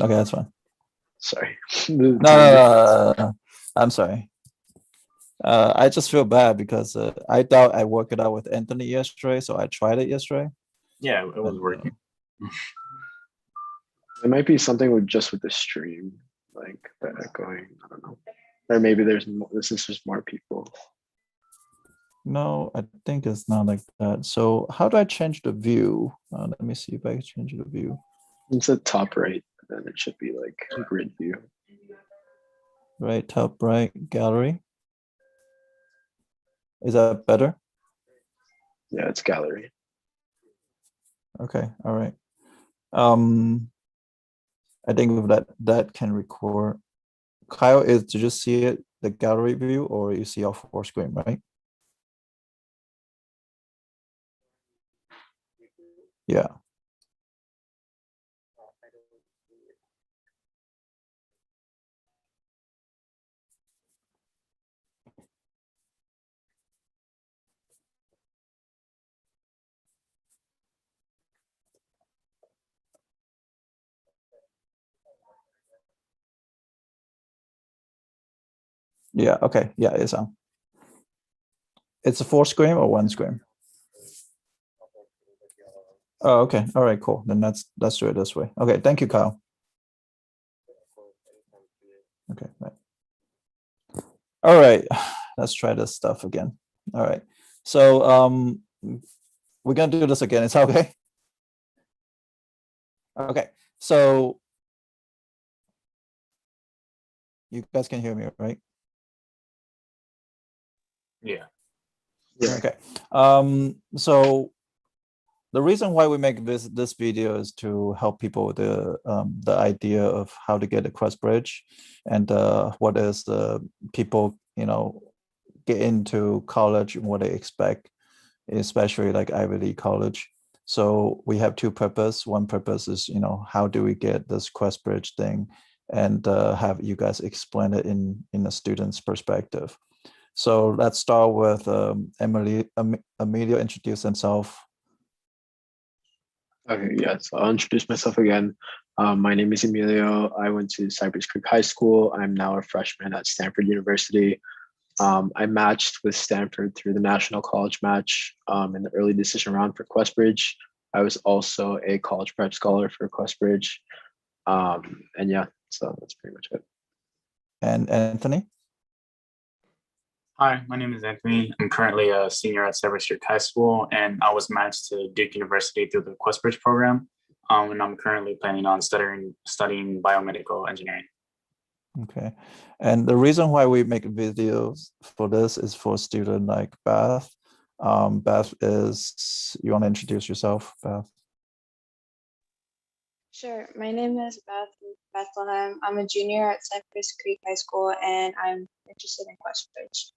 Okay, that's fine. Sorry. No, no, no, I'm sorry. I just feel bad because I thought I worked it out with Anthony yesterday, so I tried it yesterday. Yeah, it was And, working. It might be something with just with the stream, like that going. I don't know, or maybe there's more. This is just more people. no, I think it's not like that. So how do I change the view? Let me see if I can change the view. It's the top right, then it should be like grid view. Right, top right, gallery. Is that better? Yeah, it's gallery. Okay, all right. I think with that can record. Kyle, did you see it, the gallery view, or you see our full screen, right? Yeah. Yeah, okay. Yeah, it's on. It's a full screen or one screen? Oh, okay. All right, cool. Then let's do it this way. Okay, thank you, Kyle. Okay, right. All right, let's try this stuff again. All right. So we're gonna do this again. It's okay. Okay, so you guys can hear me, right? Yeah. Yeah. Okay. So the reason why we make this video is to help people with the idea of how to get a QuestBridge and what is the people get into college and what they expect, especially like Ivy League college. So we have two purposes. One purpose is how do we get this QuestBridge thing, and have you guys explain it in a student's perspective. So let's start with Emilio introduce himself. Okay. Yeah. So I'll introduce myself again. My name is Emilio. I went to Cypress Creek High School. I'm now a freshman at Stanford University. I matched with Stanford through the National College Match in the early decision round for QuestBridge. I was also a college prep scholar for QuestBridge. And yeah, so that's pretty much it. And Anthony? Hi, my name is Anthony. I'm currently a senior at Stanford and Duke High School, and I was matched to Duke University through the QuestBridge program. And I'm currently planning on studying biomedical engineering. Okay. And the reason why we make videos for this is for student like Beth. Beth you want to introduce yourself, Beth? Sure. My name is Beth from Bethlehem. I'm a junior at Cypress Creek High School, and I'm interested in QuestBridge.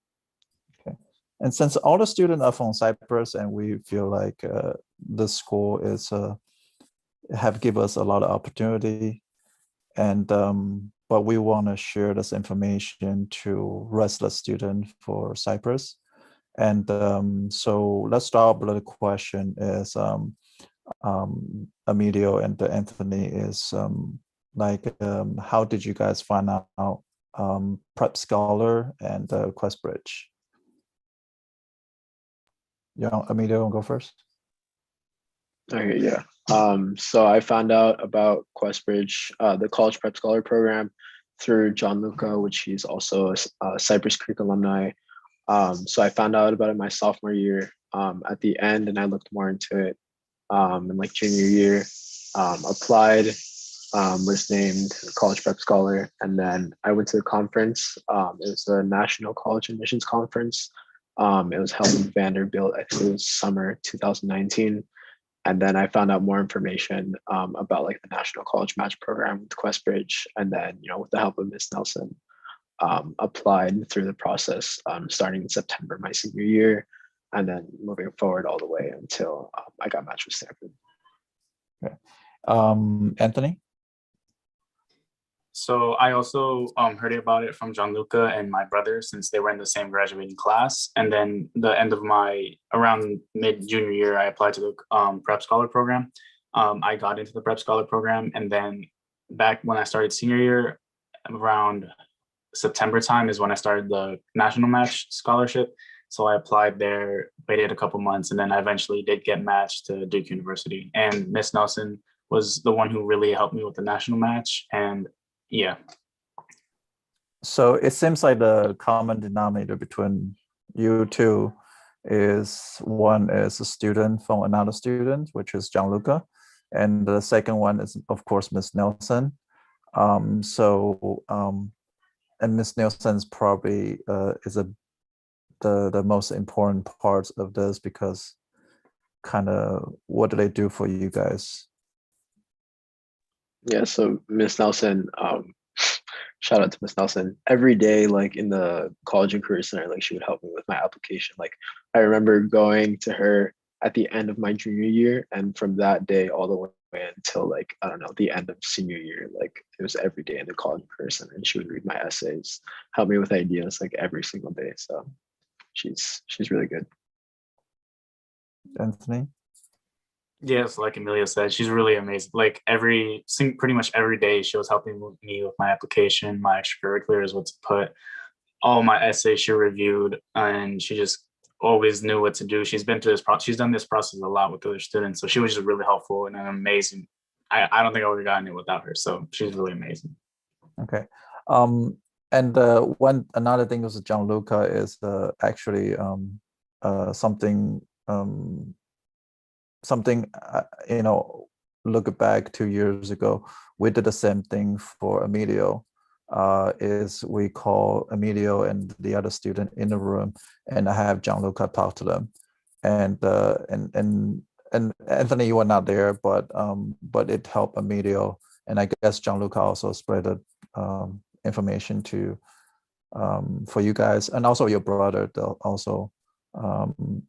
Okay. And since all the students are from Cyprus, and we feel like this school is have given us a lot of opportunity, and but we want to share this information to rest of the student for Cyprus. And so let's start with the question is Emilio and Anthony is how did you guys find out Prep Scholar and QuestBridge? Emilio, go first. Okay, yeah. So I found out about QuestBridge, the College Prep Scholar program, through John Luca, which he's also a Cypress Creek alumni. So I found out about it my sophomore year at the end, and I looked more into it in like junior year. Applied, was named College Prep Scholar, and then I went to the conference. It was the National College Admissions Conference. It was held in Vanderbilt. I think it was summer 2019. And then I found out more information about like the National College Match program with QuestBridge, and then with the help of Miss Nelson, applied through the process starting in September my senior year, and then moving forward all the way until I got matched with Stanford. Okay. Anthony? So I also heard about it from Gianluca and my brother, since they were in the same graduating class. And then the end of around mid junior year, I applied to the Prep Scholar program. I got into the Prep Scholar program, and then back when I started senior year, around September time is when I started the national match scholarship. So I applied there, waited a couple months, and then I eventually did get matched to Duke University. And Miss Nelson was the one who really helped me with the national match. And yeah. So it seems like the common denominator between you two is one is a student from another student, which is Gianluca, and the second one is, of course, Miss Nelson. And Miss Nelson is probably the most important part of this, because kind of what do they do for you guys? Yeah, so Miss Nelson, shout out to Miss Nelson. Every day, like in the college and career center, like she would help me with my application. Like I remember going to her at the end of my junior year, and from that day all the way until like, I don't know, the end of senior year, like it was every day in the college and career center, and she would read my essays, help me with ideas like every single day. So she's really good. Anthony? Yes, like Amelia said, she's really amazing. Like pretty much every day, she was helping me with my application, my extracurriculars, what to put, all my essays she reviewed, and she just always knew what to do. She's been through this process. She's done this process a lot with other students, so she was just really helpful and amazing. I don't think I would have gotten it without her. So she's really amazing. Okay. And another thing was Gianluca is actually something look back 2 years ago, we did the same thing for Emilio. Is we call Emilio and the other student in the room, and I have Gianluca talk to them, and Anthony, you were not there, but it helped Emilio, and I guess Gianluca also spread the information to for you guys, and also your brother also.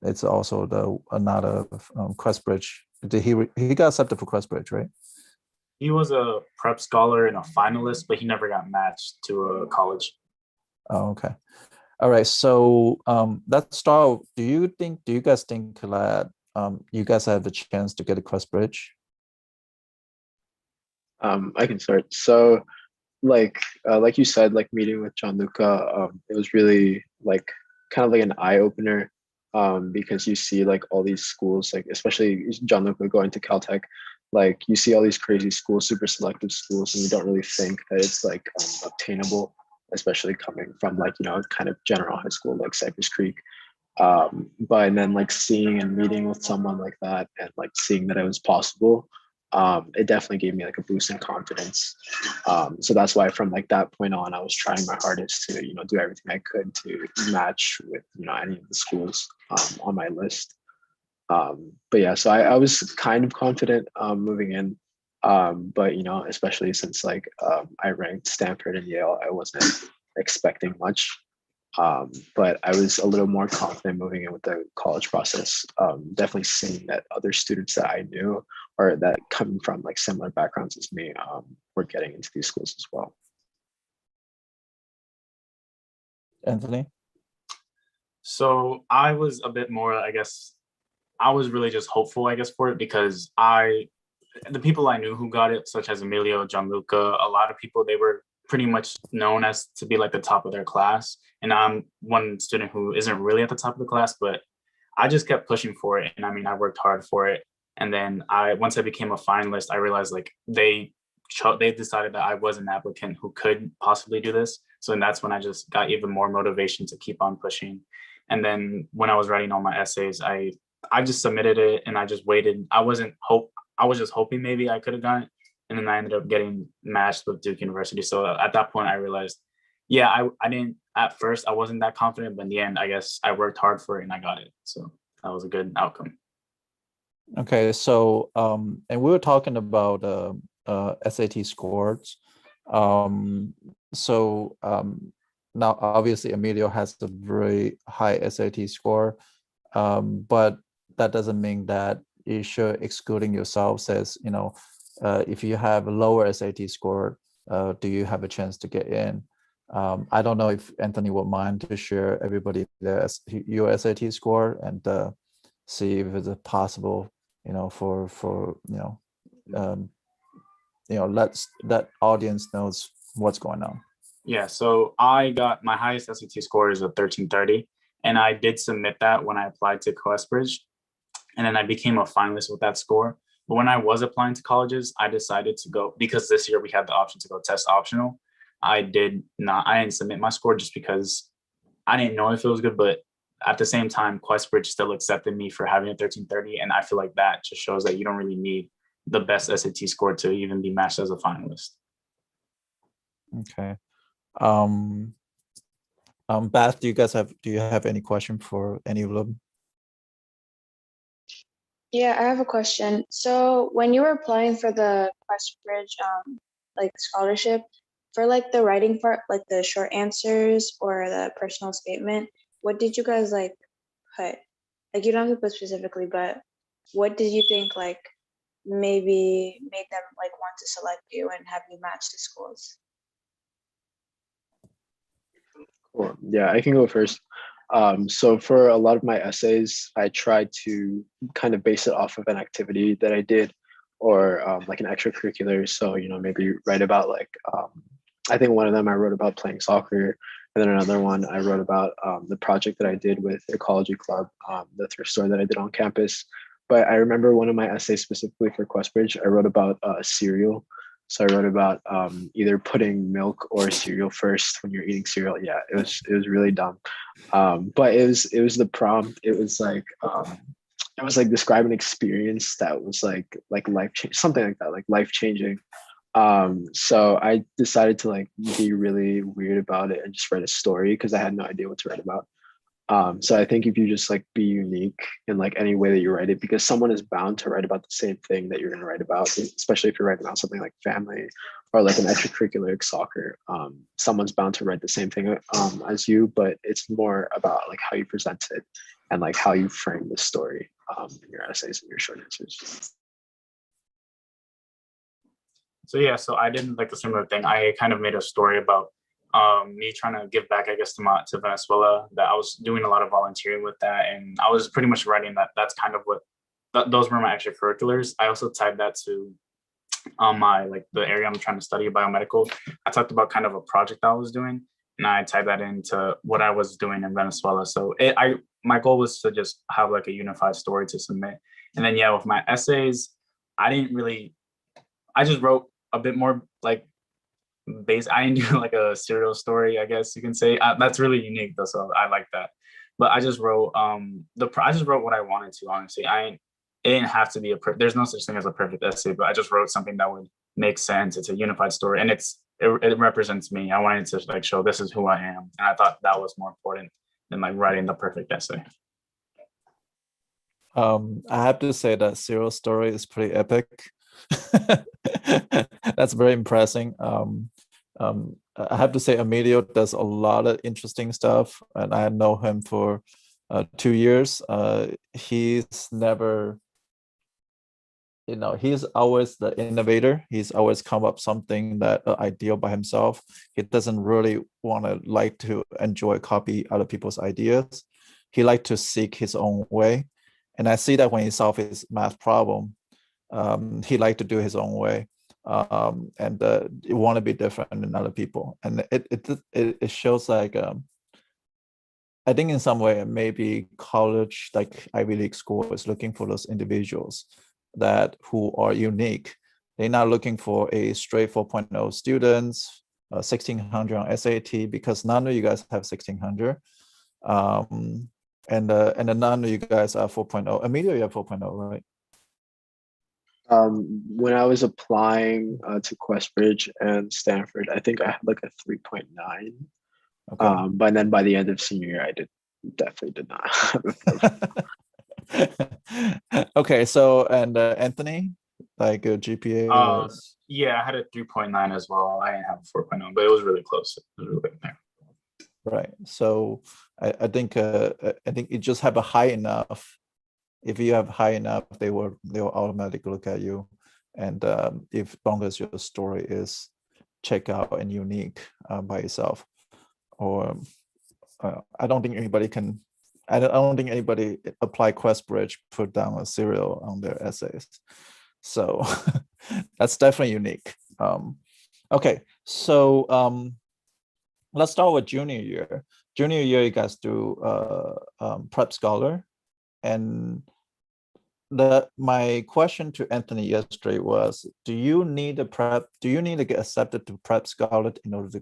It's also another QuestBridge. He got accepted for QuestBridge, right? He was a prep scholar and a finalist, but he never got matched to a college. Oh, okay. All right. So let's start. Do you guys think that you guys have the chance to get a QuestBridge? I can start. So like you said, like meeting with Gianluca, it was really like kind of like an eye opener, because you see like all these schools, like especially Gianluca going to Caltech, like you see all these crazy schools, super selective schools, and you don't really think that it's like obtainable, especially coming from like, you know, kind of general high school like Cypress Creek. But then like seeing and meeting with someone like that, and like seeing that it was possible, it definitely gave me like a boost in confidence. So that's why from like that point on, I was trying my hardest to, you know, do everything I could to match with, you know, any of the schools on my list. But yeah, so I was kind of confident moving in, but you know, especially since like I ranked Stanford and Yale, I wasn't expecting much. But I was a little more confident moving in with the college process. Definitely seeing that other students that I knew, or that coming from like similar backgrounds as me, were getting into these schools as well. Anthony? So I was a bit more, I guess, I was really just hopeful, I guess, for it, because the people I knew who got it, such as Emilio, Gianluca, a lot of people, they were pretty much known as to be like the top of their class. And I'm one student who isn't really at the top of the class, but I just kept pushing for it. And I mean, I worked hard for it. And then once I became a finalist, I realized like they decided that I was an applicant who could possibly do this. So then that's when I just got even more motivation to keep on pushing. And then when I was writing all my essays, I just submitted it, and I just waited. I was just hoping maybe I could have done it. And then I ended up getting matched with Duke University. So at that point I realized, yeah, I didn't, at first I wasn't that confident, but in the end, I guess I worked hard for it and I got it. So that was a good outcome. Okay, so and we were talking about SAT scores. Now obviously Emilio has a very high SAT score, but that doesn't mean that you should excluding yourself. Says, you know, if you have a lower SAT score, do you have a chance to get in? I don't know if Anthony would mind to share everybody your SAT score, and see if it's possible, you know, for you know, that audience knows what's going on. Yeah, so I got my highest SAT score is a 1330, and I did submit that when I applied to QuestBridge, and then I became a finalist with that score. But when I was applying to colleges, I decided to go, because this year we had the option to go test optional. I didn't submit my score just because I didn't know if it was good, but at the same time, QuestBridge still accepted me for having a 1330, and I feel like that just shows that you don't really need the best SAT score to even be matched as a finalist. Okay. Beth, do you have any question for any of them? Yeah, I have a question. So when you were applying for the QuestBridge like scholarship, for like the writing part, like the short answers or the personal statement, what did you guys like put? Like you don't have to put specifically, but what did you think like maybe made them like want to select you and have you match the schools? Cool. Yeah, I can go first. So for a lot of my essays, I tried to kind of base it off of an activity that I did, or like an extracurricular. So, maybe write about like, I think one of them I wrote about playing soccer, and then another one I wrote about the project that I did with Ecology Club, the thrift store that I did on campus. But I remember one of my essays specifically for QuestBridge, I wrote about cereal. So I wrote about either putting milk or cereal first when you're eating cereal. Yeah, it was really dumb, but it was the prompt. It was like describe an experience that was like life change, something like that, like life changing. So I decided to like be really weird about it and just write a story because I had no idea what to write about. So I think if you just like be unique in like any way that you write it, because someone is bound to write about the same thing that you're going to write about, especially if you're writing about something like family or like an extracurricular like soccer. Someone's bound to write the same thing as you, but it's more about like how you present it and like how you frame the story in your essays and your short answers. So yeah, so I did like a similar thing. I kind of made a story about me trying to give back, I guess, to Venezuela. That I was doing a lot of volunteering with that, and I was pretty much writing that. That's kind of what those were my extracurriculars. I also tied that to my like the area I'm trying to study, biomedical. I talked about kind of a project I was doing, and I tied that into what I was doing in Venezuela. So my goal was to just have like a unified story to submit, and then yeah, with my essays, I just wrote a bit more like base. I didn't do like a serial story, I guess you can say. That's really unique though, so I like that. But I just wrote I just wrote what I wanted to. Honestly, it didn't have to be there's no such thing as a perfect essay, but I just wrote something that would make sense. It's a unified story, and it represents me. I wanted to like show this is who I am, and I thought that was more important than like writing the perfect essay. I have to say that serial story is pretty epic. That's very impressive. I have to say Emilio does a lot of interesting stuff, and I know him for 2 years. He's never, he's always the innovator. He's always come up something that ideal by himself. He doesn't really like to enjoy copy other people's ideas. He like to seek his own way, and I see that when he solves his math problem. He liked to do his own way, and want to be different than other people, and it shows like I think in some way maybe college, like Ivy League school, is looking for those individuals who are unique. They're not looking for a straight 4.0 students, 1600 on SAT, because none of you guys have 1600. And then none of you guys are 4.0. Emilio, you have 4.0, right? When I was applying to QuestBridge and Stanford, I think I had like a 3.9. Okay. But then by the end of senior year, I definitely did not have a Okay, so and Anthony, like a GPA was? Yeah, I had a 3.9 as well. I didn't have a 4.0, but it was really close. It was really there. Right. So I think you just have a high enough. If you have high enough, they will automatically look at you, and if long as your story is check out and unique by itself, or I don't think anybody can. I don't think anybody apply QuestBridge put down a serial on their essays. So that's definitely unique. Okay, so let's start with junior year. Junior year, you guys do Prep Scholar, and my question to Anthony yesterday was, do you need to get accepted to Prep Scholar in order to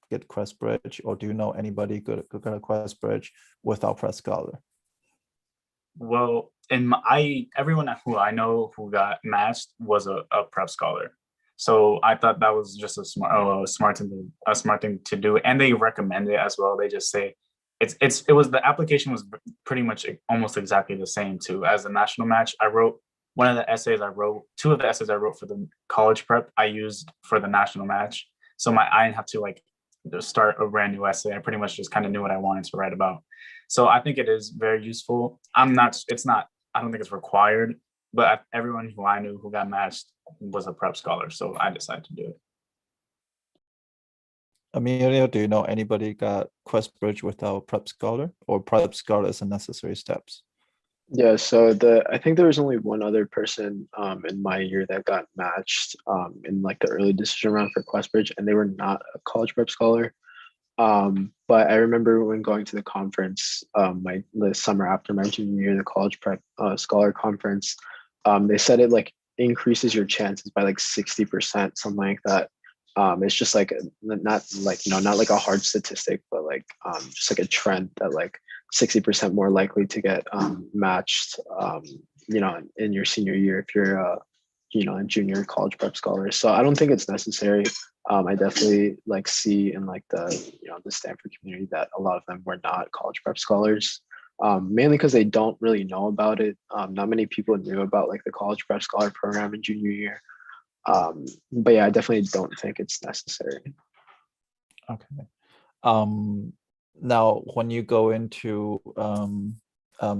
get QuestBridge, or do you know anybody could get a QuestBridge without Prep Scholar? Well, everyone who I know who got matched was a prep scholar, so I thought that was just a smart thing to do, and they recommend it as well. They just say the application was pretty much almost exactly the same too as the national match. I wrote two of the essays I wrote for the college prep I used for the national match, so I didn't have to like start a brand new essay. I pretty much just kind of knew what I wanted to write about. So I think it is very useful. I don't think it's required, but everyone who I knew who got matched was a prep scholar. So I decided to do it. Emilio, do you know anybody got QuestBridge without Prep Scholar, or Prep Scholar is a necessary steps? Yeah, so I think there was only one other person in my year that got matched in like the early decision round for QuestBridge, and they were not a college prep scholar. But I remember when going to the conference, the summer after my junior year, the college prep scholar conference, they said it like increases your chances by like 60%, something like that. It's just like not like a hard statistic, but like just like a trend that like 60% more likely to get matched, in your senior year if you're a junior college prep scholar. So I don't think it's necessary. I definitely like see in like the Stanford community that a lot of them were not college prep scholars, mainly because they don't really know about it. Not many people knew about like the college prep scholar program in junior year. But yeah, I definitely don't think it's necessary. Okay. Now, when you go into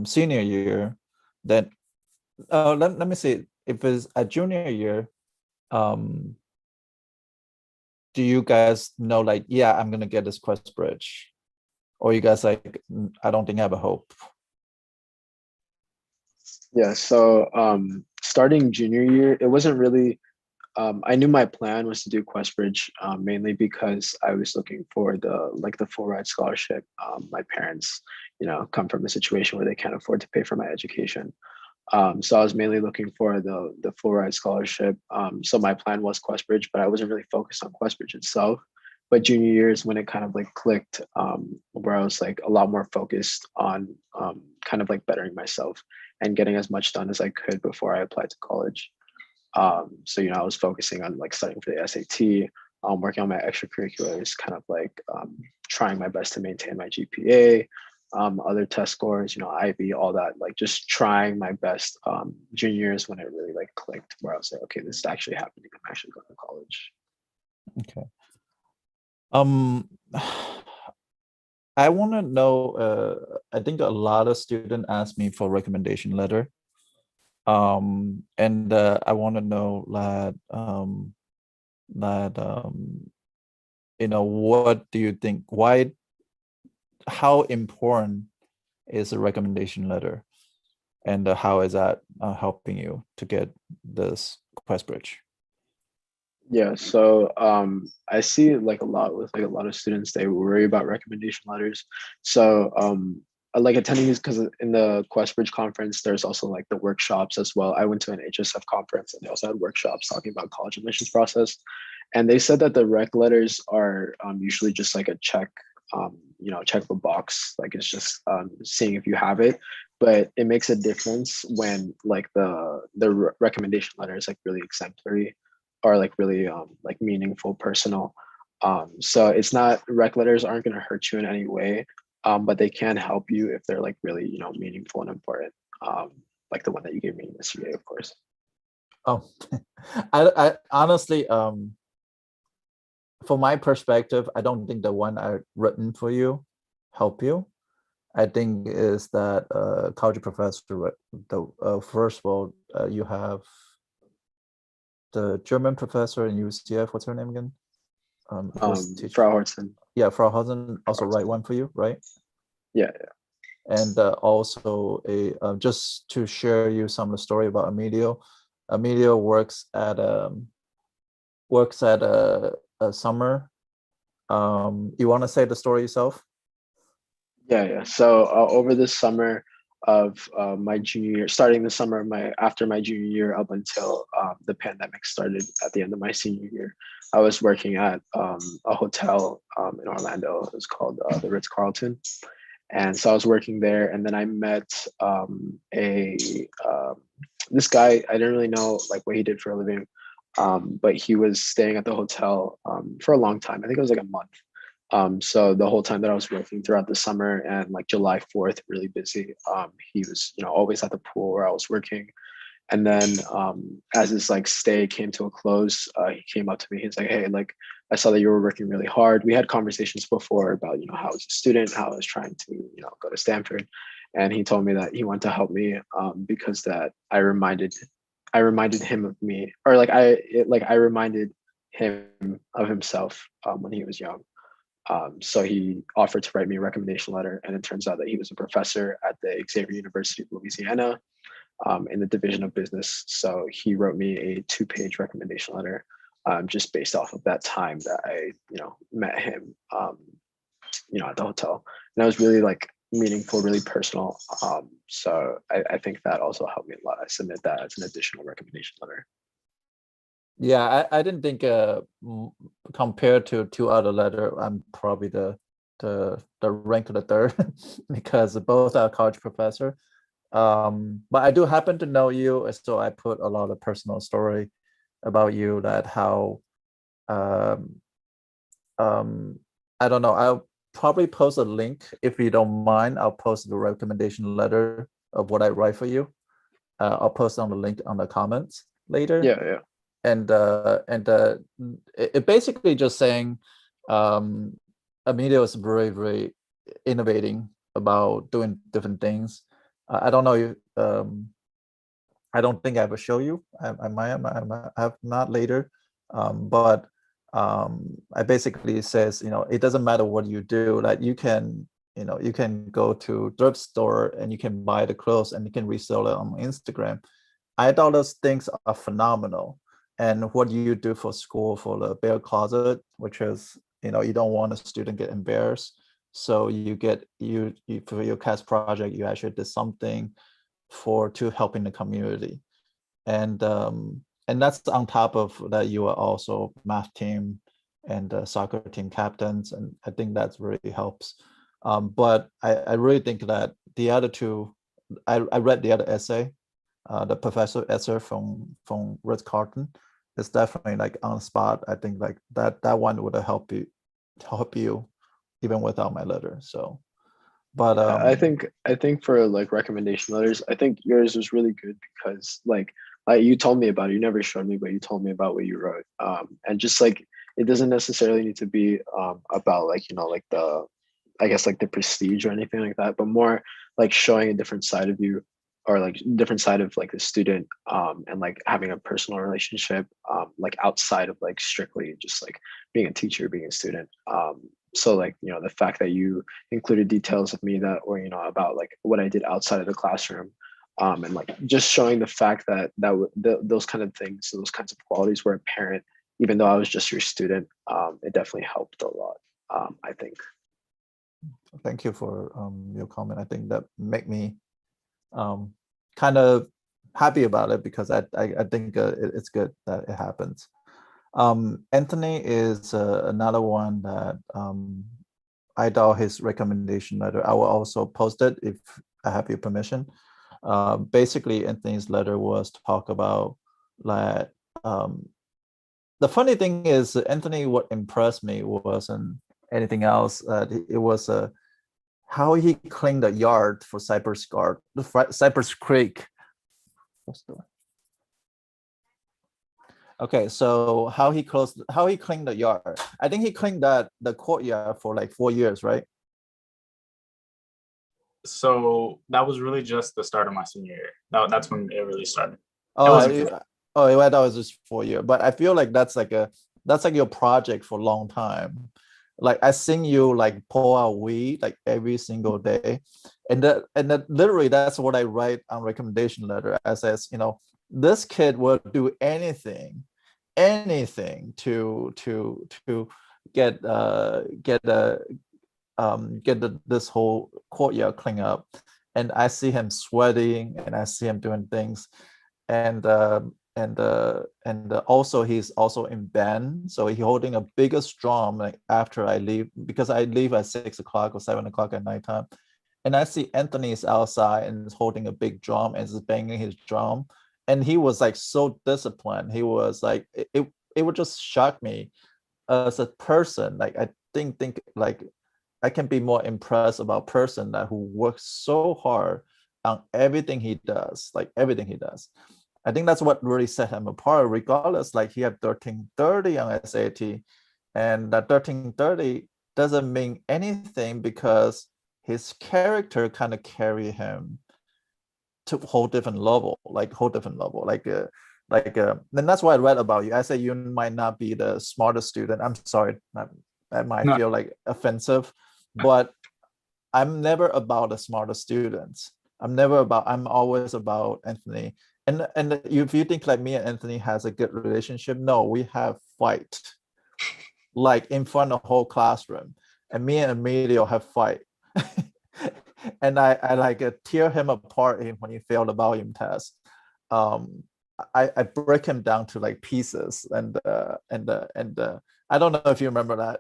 senior year, then let me see, if it's a junior year, do you guys know like, yeah, I'm gonna get this QuestBridge, or you guys like, I don't think I have a hope? Yeah, so starting junior year, it wasn't really I knew my plan was to do QuestBridge mainly because I was looking for the full ride scholarship. My parents, come from a situation where they can't afford to pay for my education. So I was mainly looking for the full ride scholarship. So my plan was QuestBridge, but I wasn't really focused on QuestBridge itself. But junior year is when it kind of like clicked, where I was like a lot more focused on kind of like bettering myself and getting as much done as I could before I applied to college. So I was focusing on like studying for the SAT, working on my extracurriculars, kind of like trying my best to maintain my GPA, other test scores, IB, all that, like just trying my best. Juniors when it really like clicked, where I was like, okay, this is actually happening. I'm actually going to college. Okay. I want to know, I think a lot of students ask me for recommendation letter. And I want to know that what do you think? How important is a recommendation letter, and how is that helping you to get this QuestBridge? Yeah, so I see like a lot with like a lot of students, they worry about recommendation letters. So I like attending these because in the QuestBridge conference, there's also like the workshops as well. I went to an HSF conference and they also had workshops talking about college admissions process. And they said that the rec letters are usually just like a check, check the box. Like it's just seeing if you have it. But it makes a difference when like the recommendation letter is like really exemplary or like really like meaningful, personal. So it's not, rec letters aren't going to hurt you in any way, but they can help you if they're like really meaningful and important, like the one that you gave me in this year, of course. Oh, I honestly, from my perspective, I don't think the one I've written for you help you. I think is that college professor, first of all, you have the German professor in UCF, what's her name again? Frau Hortzen. Yeah, Frau Hortzen also write one for you, right? Yeah. And also just to share you some of the story about Emilio, Emilio works at a summer. You want to say the story yourself? Yeah. So over the summer of my junior year, starting the summer of after my junior year up until the pandemic started at the end of my senior year, I was working at a hotel in Orlando. It was called the Ritz-Carlton. And so I was working there, and then I met this guy. I didn't really know like what he did for a living, but he was staying at the hotel for a long time. I think it was like a month. So the whole time that I was working throughout the summer and like July 4th, really busy. He was, always at the pool where I was working. And then as his like stay came to a close, he came up to me. He's like, "Hey, like I saw that you were working really hard." We had conversations before about, how I was a student, how I was trying to, go to Stanford. And he told me that he wanted to help me because that I reminded him of me, or I reminded him of himself when he was young. So he offered to write me a recommendation letter, and it turns out that he was a professor at the Xavier University of Louisiana in the Division of Business. So he wrote me a 2-page recommendation letter just based off of that time that I, met him, at the hotel. And that was really like meaningful, really personal. So I think that also helped me a lot. I submit that as an additional recommendation letter. Yeah, I didn't think compared to 2 other letter, I'm probably the rank of the third because both are college professor. But I do happen to know you, so I put a lot of personal story about you, that how I don't know, I'll probably post a link if you don't mind. I'll post the recommendation letter of what I write for you. I'll post on the link on the comments later. Yeah. And it basically just saying Emilio is very, very innovating about doing different things. I don't know. I don't think I will show you. I might have not later, but I basically says, it doesn't matter what you do. Like you can go to thrift store and you can buy the clothes and you can resell it on Instagram. I thought those things are phenomenal. And what you do for school for the bear closet, which is, you don't want a student get embarrassed. So you for your CAS project, you actually did something to helping the community. And that's on top of that, you are also math team and soccer team captains. And I think that really helps. But I really think that the other two, I read the other essay, the professor essay from Ritz-Carlton. It's definitely like on the spot. I think like that one would have helped you even without my letter. So, but I think for like recommendation letters, I think yours was really good because like you told me about it. You never showed me, but you told me about what you wrote. And just like it doesn't necessarily need to be about like like the, I guess like the prestige or anything like that, but more like showing a different side of you, or like different side of like the student, and like having a personal relationship, like outside of like strictly just like being a teacher, being a student. So like, the fact that you included details of me that, or, about like what I did outside of the classroom, and like just showing the fact that those kind of things, those kinds of qualities were apparent, even though I was just your student, it definitely helped a lot, I think. Thank you for your comment. I think that make me kind of happy about it, because I think it's good that it happens. Anthony is another one that I thought his recommendation letter, I will also post it if I have your permission. Basically, Anthony's letter was to talk about like, the funny thing is, Anthony, what impressed me wasn't anything else. It was how he cleaned the yard for Cypress Creek. Okay, so how he cleaned the yard. I think he cleaned the courtyard for like 4 years, right? So that was really just the start of my senior year. That's when it really started. I thought it was just 4 years, but I feel like that's like your project for a long time. Like I seen you like pour out weed like every single day, and that literally that's what I write on recommendation letter. I says, this kid will do anything to get this whole courtyard clean up. And I see him sweating, and I see him doing things, and also he's also in band, so he's holding a biggest drum like after I leave, because I leave at 6 o'clock or 7 o'clock at nighttime. And I see Anthony's outside and is holding a big drum and is banging his drum. And he was like so disciplined. He was like, it would just shock me as a person. Like I think like I can be more impressed about a person that who works so hard on everything he does, like everything he does. I think that's what really set him apart, regardless. Like he had 1330 on SAT, and that 1330 doesn't mean anything because his character kind of carry him to a whole different level, like then that's why I read about you. I say you might not be the smartest student. I'm sorry, that might No. feel like offensive, but I'm never about the smartest students. I'm always about Anthony. And if you think like me and Anthony has a good relationship, no, we have fight like in front of the whole classroom. And me and Emilio have fight. And I like tear him apart when he failed the volume test. I break him down to like pieces, and I don't know if you remember that.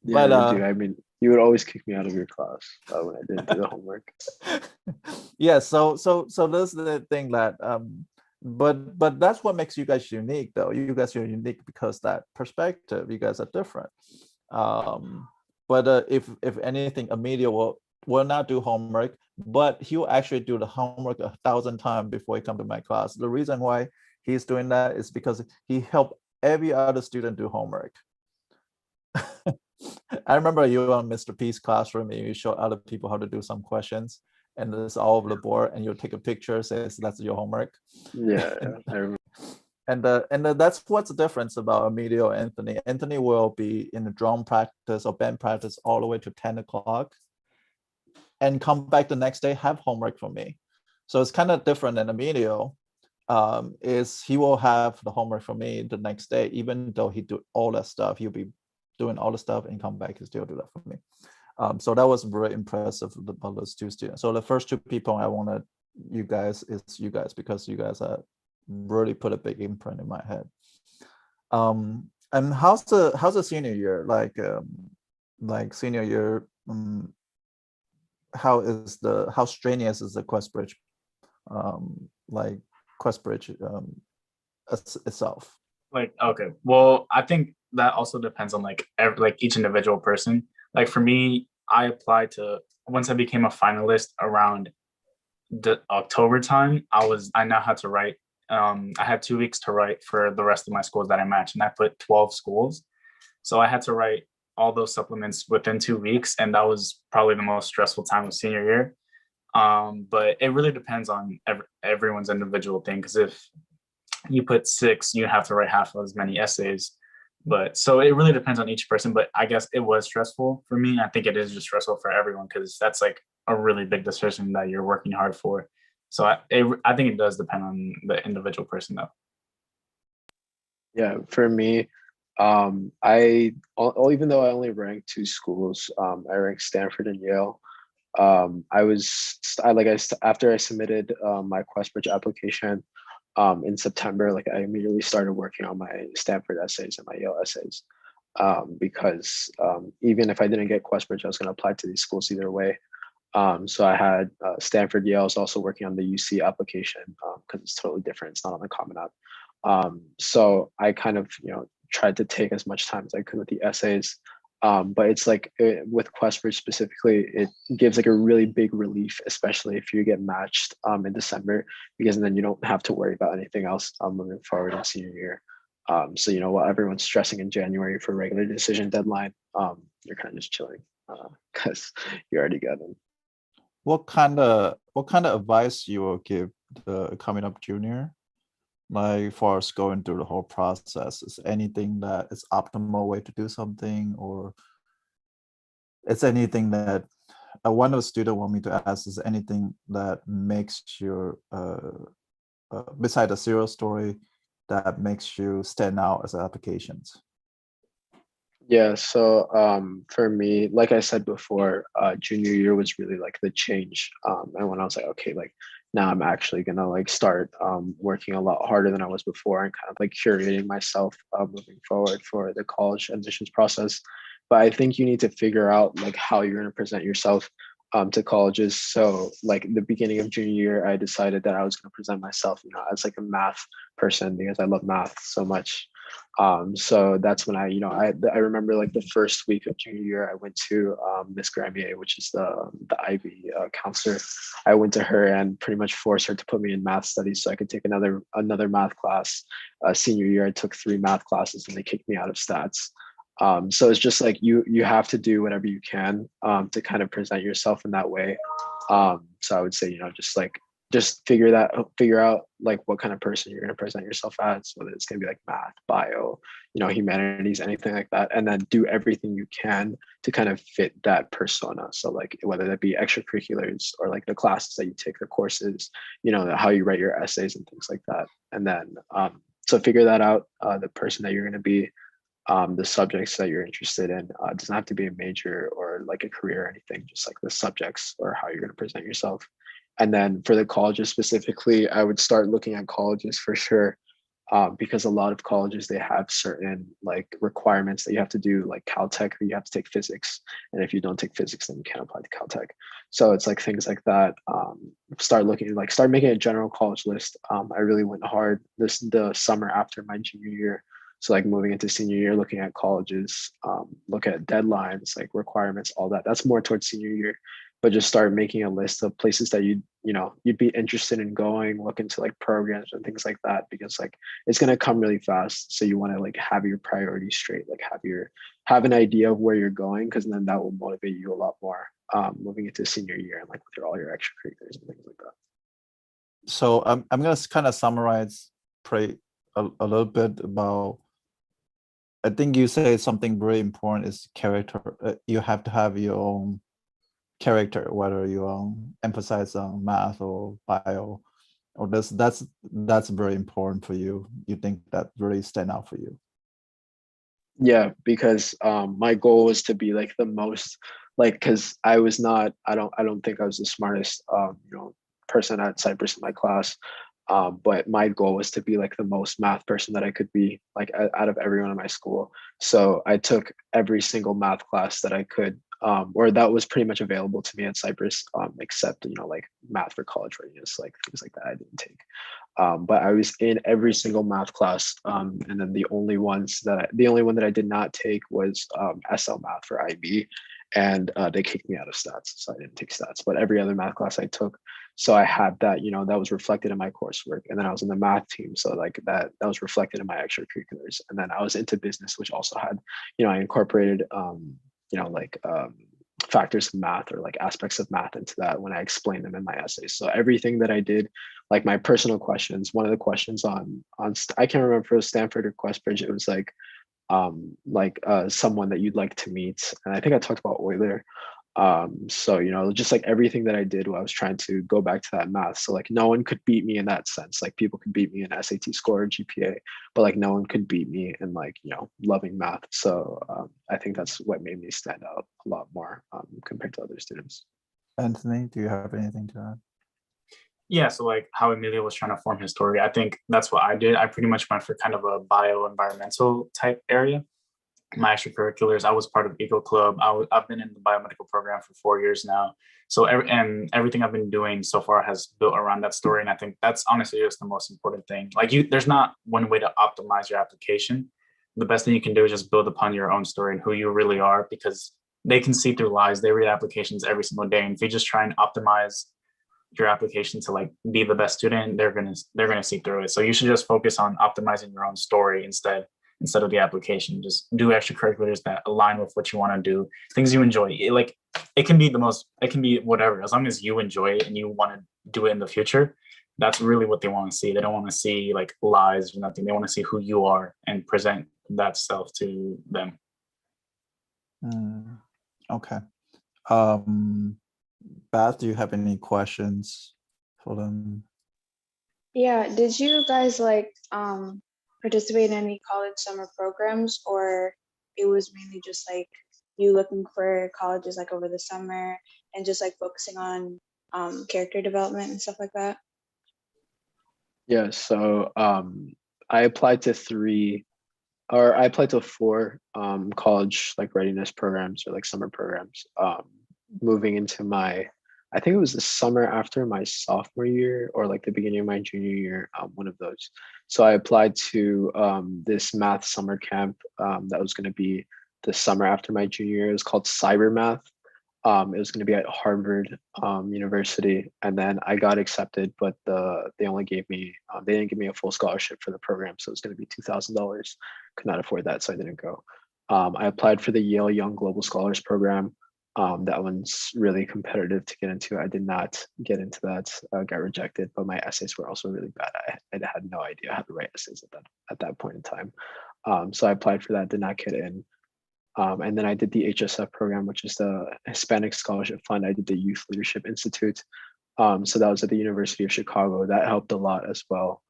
Yeah, But I do. I mean, you would always kick me out of your class when I didn't do the homework. Yeah, so this is the thing that but that's what makes you guys unique, though. You guys are unique because that perspective, you guys are different. But if anything, Emilio will not do homework, but he'll actually do the homework 1,000 times before he come to my class. The reason why he's doing that is because he helped every other student do homework. I remember you on Mr. P's classroom, and you show other people how to do some questions, and it's all over the board, and you take a picture, says that's your homework. Yeah, I remember. And that's what's the difference about Emilio and Anthony. Anthony will be in the drum practice or band practice all the way to 10 o'clock and come back the next day, have homework for me. So it's kind of different than Emilio. Is he will have the homework for me the next day, even though he do all that stuff, he'll be doing all the stuff and come back and still do that for me. So that was very impressive about those two students. So the first two people I wanted you guys because you guys are really put a big imprint in my head. And how's the senior year, like senior year? How strenuous is the QuestBridge, like QuestBridge itself? Like, okay, well, I think that also depends on like each individual person. Like for me, I applied to, once I became a finalist around the October time, I now had to write. I had 2 weeks to write for the rest of my schools that I matched, and I put 12 schools. So I had to write all those supplements within 2 weeks, and that was probably the most stressful time of senior year. But it really depends on everyone's individual thing, because if you put 6, you have to write half as many essays. But so it really depends on each person. But I guess it was stressful for me. I think it is just stressful for everyone, because that's like a really big decision that you're working hard for. So I think it does depend on the individual person, though. Yeah, for me, even though I only ranked 2 schools, I ranked Stanford and Yale. After I submitted my QuestBridge application in September, like I immediately started working on my Stanford essays and my Yale essays, because even if I didn't get QuestBridge, I was going to apply to these schools either way. So I had Stanford, Yale. I was also working on the UC application because it's totally different. It's not on the Common App. So I kind of tried to take as much time as I could with the essays. But it's like with QuestBridge specifically, it gives like a really big relief, especially if you get matched in December, because then you don't have to worry about anything else moving forward in senior year. So while everyone's stressing in January for regular decision deadline, you're kind of just chilling because you already got them. What kind of advice you will give the coming up junior, like for us going through the whole process? Is anything that is optimal way to do something, or is anything that one of the students want me to ask is anything that makes your beside a serial story that makes you stand out as applications. Yeah, so for me, like I said before, junior year was really like the change. And when I was like, okay, like now I'm actually gonna like start working a lot harder than I was before and kind of like curating myself moving forward for the college admissions process. But I think you need to figure out like how you're gonna present yourself to colleges. So like the beginning of junior year, I decided that I was gonna present myself, you know, as like a math person because I love math so much. So that's when I remember like the first week of junior year, I went to Miss Gramier, which is the Ivy counselor. I went to her and pretty much forced her to put me in math studies so I could take another math class. Senior year, I took 3 math classes and they kicked me out of stats. So it's just like you have to do whatever you can to kind of present yourself in that way. So I would say, you know, just figure out like what kind of person you're going to present yourself as, whether it's going to be like math, bio, you know, humanities, anything like that, and then do everything you can to kind of fit that persona. So like whether that be extracurriculars or like the classes that you take, the courses, you know, how you write your essays and things like that. And then so figure that out, the person that you're going to be, the subjects that you're interested in. It doesn't have to be a major or like a career or anything, just like the subjects or how you're going to present yourself. And then for the colleges specifically, I would start looking at colleges for sure, because a lot of colleges, they have certain like requirements that you have to do, like Caltech, or you have to take physics. And if you don't take physics, then you can't apply to Caltech. So it's like things like that. Start making a general college list. I really went hard the summer after my junior year. So like moving into senior year, looking at colleges, look at deadlines, like requirements, all that. That's more towards senior year. But just start making a list of places that you'd be interested in going, look into like programs and things like that, because like it's gonna come really fast. So you want to like have your priorities straight, like have an idea of where you're going, because then that will motivate you a lot more moving into senior year and like with all your extracurriculars and things like that. So I'm gonna kind of summarize a little bit about. I think you say something very important is character. You have to have your own character, whether you emphasize on math or bio or this. That's very important for you. You think that really stand out for you? Yeah, because my goal was to be like the most, like, because I don't think I was the smartest person at Cypress in my class. But my goal was to be like the most math person that I could be, like out of everyone in my school. So I took every single math class that I could, or that was pretty much available to me at Cypress, except, you know, like math for college readiness, like things like that I didn't take. But I was in every single math class. And then the only one that I did not take was SL math for IB. And they kicked me out of stats, so I didn't take stats. But every other math class I took, so I had that, you know, that was reflected in my coursework. And then I was in the math team, so like that was reflected in my extracurriculars. And then I was into business, which also had, you know, I incorporated factors of math or like aspects of math into that when I explained them in my essays. So everything that I did, like my personal questions, one of the questions on I can't remember if it was Stanford or QuestBridge, it was like someone that you'd like to meet. And I think I talked about Euler. So, you know, just like everything that I did, I was trying to go back to that math. So like no one could beat me in that sense. Like people could beat me in SAT score or GPA, but like no one could beat me in like, you know, loving math. So I think that's what made me stand out a lot more compared to other students. Anthony, do you have anything to add? Yeah, so like how Emilio was trying to form his story, I think that's what I did. I pretty much went for kind of a bio-environmental type area. My extracurriculars, I was part of Eco Club. I've been in the biomedical program for 4 years now. So everything I've been doing so far has built around that story. And I think that's honestly just the most important thing. Like there's not one way to optimize your application. The best thing you can do is just build upon your own story and who you really are, because they can see through lies. They read applications every single day. And if you just try and optimize your application to like be the best student, they're gonna see through it. So you should just focus on optimizing your own story instead of the application. Just do extracurriculars that align with what you want to do, things you enjoy. It can be whatever, as long as you enjoy it and you want to do it in the future. That's really what they want to see. They don't want to see like lies or nothing. They want to see who you are and present that self to them. Okay. Beth, do you have any questions for them? Yeah, did you guys like participate in any college summer programs, or it was mainly just like you looking for colleges like over the summer and just like focusing on character development and stuff like that? Yeah, so I applied to I applied to four college like readiness programs or like summer programs. Moving into I think it was the summer after my sophomore year or like the beginning of my junior year, one of those. So I applied to this math summer camp that was going to be the summer after my junior year. It was called Cyber Math. It was going to be at Harvard University, and then I got accepted, but they only gave me they didn't give me a full scholarship for the program, so it was going to be $2,000. Could not afford that, so I didn't go. I applied for the Yale Young Global Scholars Program. That one's really competitive to get into. I did not get into that, got rejected, but my essays were also really bad. I had no idea how to write essays at that point in time. So I applied for that, did not get in. And then I did the HSF program, which is the Hispanic Scholarship Fund. I did the Youth Leadership Institute. So that was at the University of Chicago. That helped a lot as well,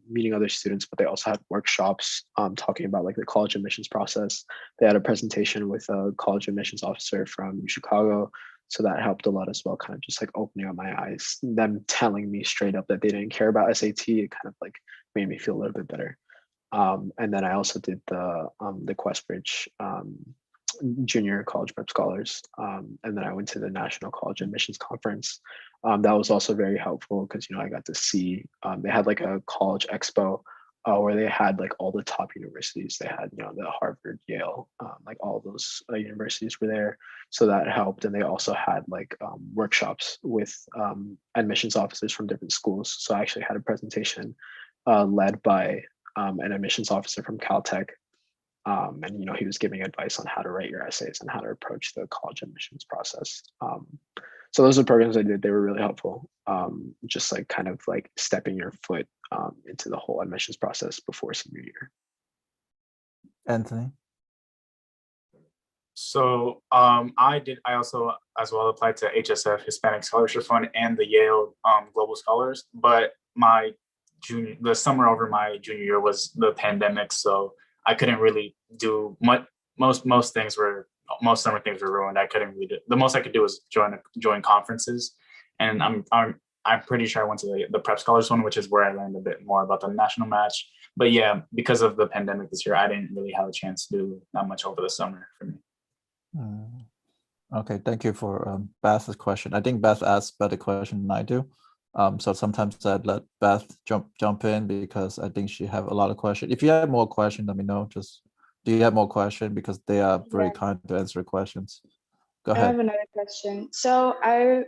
meeting other students, but they also had workshops talking about like the college admissions process. They had a presentation with a college admissions officer from Chicago. So that helped a lot as well, kind of just like opening up my eyes. Them telling me straight up that they didn't care about SAT, it kind of like made me feel a little bit better. And then I also did the QuestBridge Junior College Prep Scholars, and then I went to the National College Admissions Conference. That was also very helpful because I got to see they had like a college expo where they had like all the top universities. They had the Harvard, Yale, like all those universities were there, so that helped. And they also had like workshops with admissions officers from different schools. So I actually had a presentation led by an admissions officer from Caltech. And he was giving advice on how to write your essays and how to approach the college admissions process. So those are programs I did. They were really helpful. Just like kind of like stepping your foot into the whole admissions process before senior year. Anthony? So I also as well applied to HSF, Hispanic Scholarship Fund, and the Yale Global Scholars. But the summer over my junior year was the pandemic, so I couldn't really do much. Most summer things were ruined. I couldn't really do. The most I could do was join conferences, and I'm pretty sure I went to the Prep Scholars one, which is where I learned a bit more about the national match. But yeah, because of the pandemic this year, I didn't really have a chance to do that much over the summer for me. Okay, thank you for Beth's question. I think Beth asked better question than I do. So sometimes I'd let Beth jump in because I think she have a lot of questions. If you have more questions, let me know. Do you have more questions? Because they are very kind to answer questions. Go ahead. I have another question. So I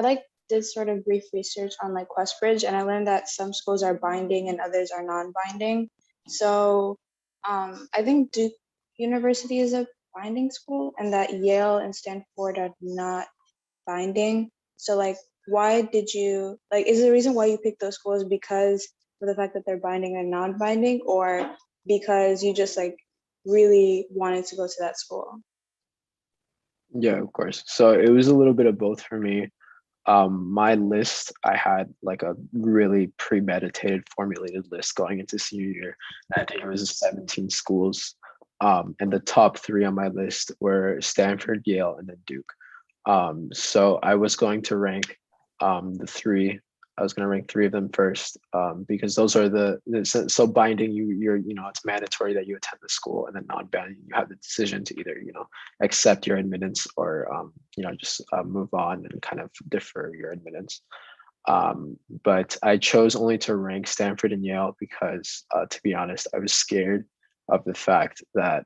like did sort of brief research on like QuestBridge, and I learned that some schools are binding and others are non-binding. So I think Duke University is a binding school, and that Yale and Stanford are not binding. So like, why did you is the reason why you picked those schools because of the fact that they're binding and non-binding, or because you just like really wanted to go to that school? Yeah, of course. So it was a little bit of both for me. My list, I had like a really premeditated, formulated list going into senior year. I think it was 17 schools. And the top three on my list were Stanford, Yale, and then Duke. So I was going to rank the three. I was going to rank three of them first because those are so binding. You're it's mandatory that you attend the school, and then non-binding you have the decision to either accept your admittance or just move on and kind of defer your admittance. But I chose only to rank Stanford and Yale because to be honest, I was scared of the fact that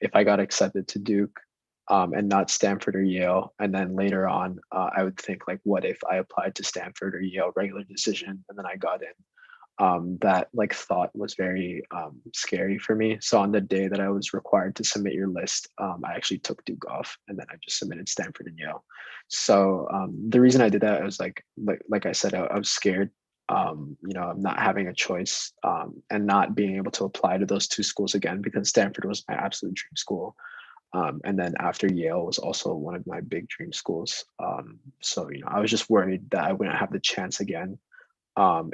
if I got accepted to Duke and not Stanford or Yale, and then later on, I would think like, what if I applied to Stanford or Yale, regular decision, and then I got in? That like thought was very scary for me. So on the day that I was required to submit your list, I actually took Duke off, and then I just submitted Stanford and Yale. So the reason I did that, I was like I said, I was scared. I'm not having a choice and not being able to apply to those two schools again because Stanford was my absolute dream school. And then after Yale was also one of my big dream schools. So, I was just worried that I wouldn't have the chance again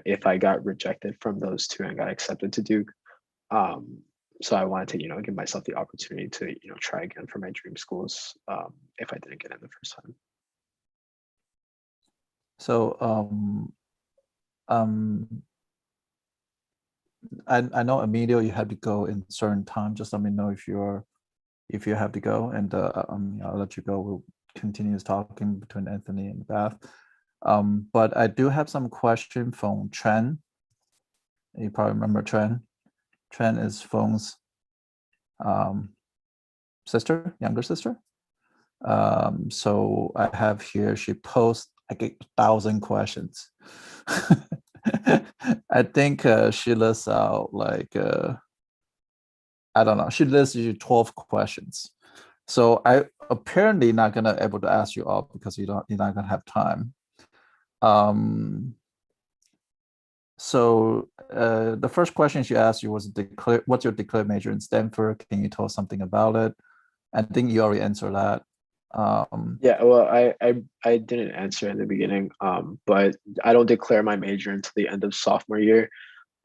if I got rejected from those two and got accepted to Duke. So I wanted to, give myself the opportunity to, try again for my dream schools if I didn't get in the first time. So I know Emilio, you had to go in certain time. Just let me know if you have to go, and I'll let you go. We'll continue talking between Anthony and Beth. But I do have some question from Tran. You probably remember Tran. Tran is Phone's sister, younger sister. So I have here, she posed like 1,000 questions. I think she lists out like, I don't know, she lists you 12 questions. So I apparently not gonna able to ask you all because you're not gonna have time. So the first question she asked you was what's your declared major in Stanford? Can you tell us something about it? I think you already answered that. Yeah, well, I didn't answer in the beginning, but I don't declare my major until the end of sophomore year.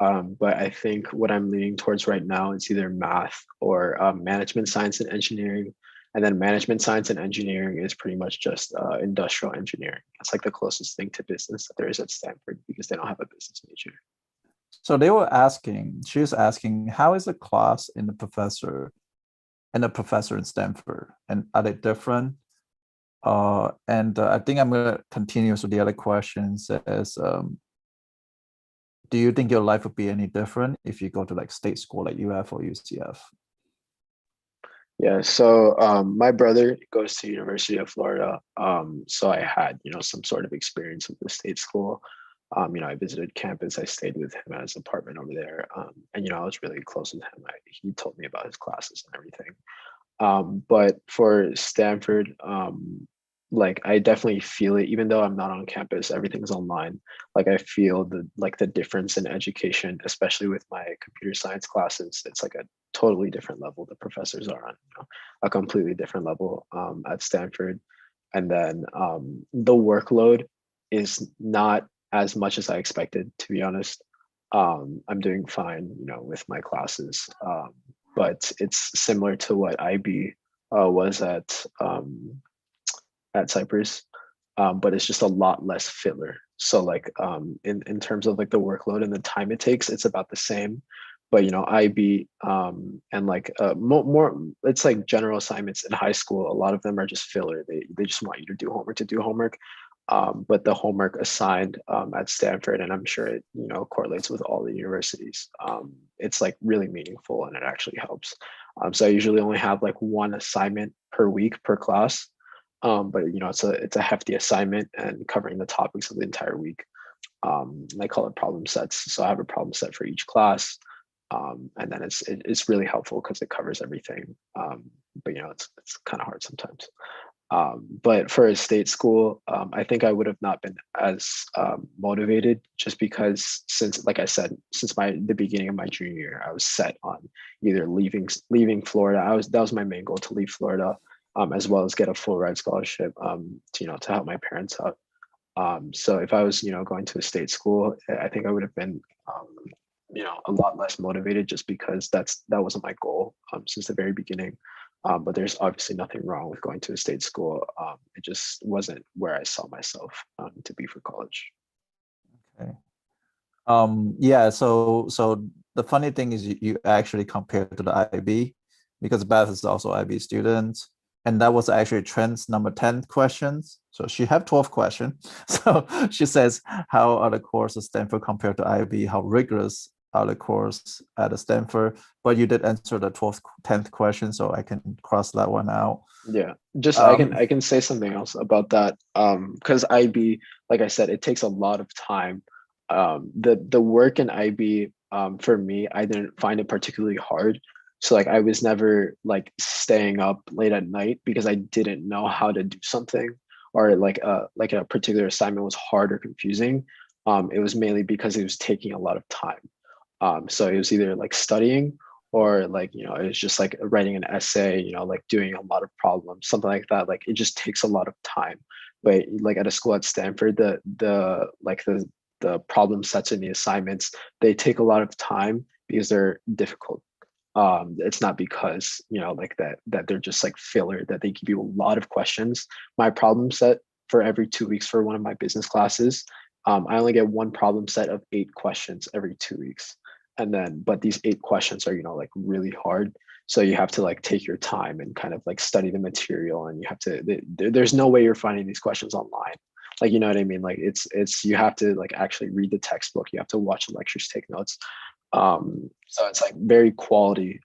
But I think what I'm leaning towards right now is either math or management science and engineering. And then management science and engineering is pretty much just industrial engineering. That's like the closest thing to business that there is at Stanford because they don't have a business major. So she was asking, how is the class in the professor in Stanford? And are they different? I think I'm going to continue with the other questions as, do you think your life would be any different if you go to like state school like UF or UCF? Yeah, so my brother goes to University of Florida. So I had, some sort of experience with the state school. I visited campus, I stayed with him at his apartment over there. And, I was really close with him. He told me about his classes and everything. But for Stanford, like I definitely feel it, even though I'm not on campus, everything's online. Like I feel the difference in education, especially with my computer science classes. It's like a totally different level. The professors are on a completely different level at Stanford. And then the workload is not as much as I expected, to be honest. I'm doing fine, with my classes. But it's similar to what IB was at Cypress, but it's just a lot less filler. So like in terms of like the workload and the time it takes, it's about the same. But IB and like more, it's like general assignments in high school. A lot of them are just filler. They just want you to do homework to do homework. But the homework assigned at Stanford, and I'm sure it correlates with all the universities. It's like really meaningful and it actually helps. So I usually only have like one assignment per week per class. But it's a hefty assignment and covering the topics of the entire week. I call it problem sets. So I have a problem set for each class, and then it's really helpful because it covers everything. But it's kind of hard sometimes. But for a state school, I think I would have not been as motivated just because since, like I said, since the beginning of my junior year, I was set on either leaving Florida. That was my main goal, to leave Florida. As well as get a full ride scholarship to help my parents out. So if I was going to a state school, I think I would have been a lot less motivated just because that wasn't my goal since the very beginning. But there's obviously nothing wrong with going to a state school. It just wasn't where I saw myself to be for college. Okay. Yeah. So the funny thing is you actually compared to the IB because Beth is also IB student. And that was actually Trent's number 10 questions. So she have 12 questions. So she says, how are the courses at Stanford compared to IB? How rigorous are the course at Stanford? But you did answer the 10th question, so I can cross that one out. Yeah, just I can say something else about that. Because IB, like I said, it takes a lot of time. The work in IB, for me, I didn't find it particularly hard. So like I was never like staying up late at night because I didn't know how to do something, or like a particular assignment was hard or confusing. It was mainly because it was taking a lot of time. So it was either like studying or like, you know, it's just like writing an essay, you know, like doing a lot of problems, something like that. Like it just takes a lot of time. But like at a school at Stanford, the problem sets and the assignments, they take a lot of time because they're difficult. It's not because, you know, like that they're just like filler, that they give you a lot of questions. My problem set for every 2 weeks for one of my business classes, I only get one problem set of 8 questions every 2 weeks. And then, but these 8 questions are, you know, like really hard. So you have to like take your time and kind of like study the material, and you have to, there's no way you're finding these questions online. Like, you know what I mean? Like it's, you have to like actually read the textbook. You have to watch the lectures, take notes. So it's like very quality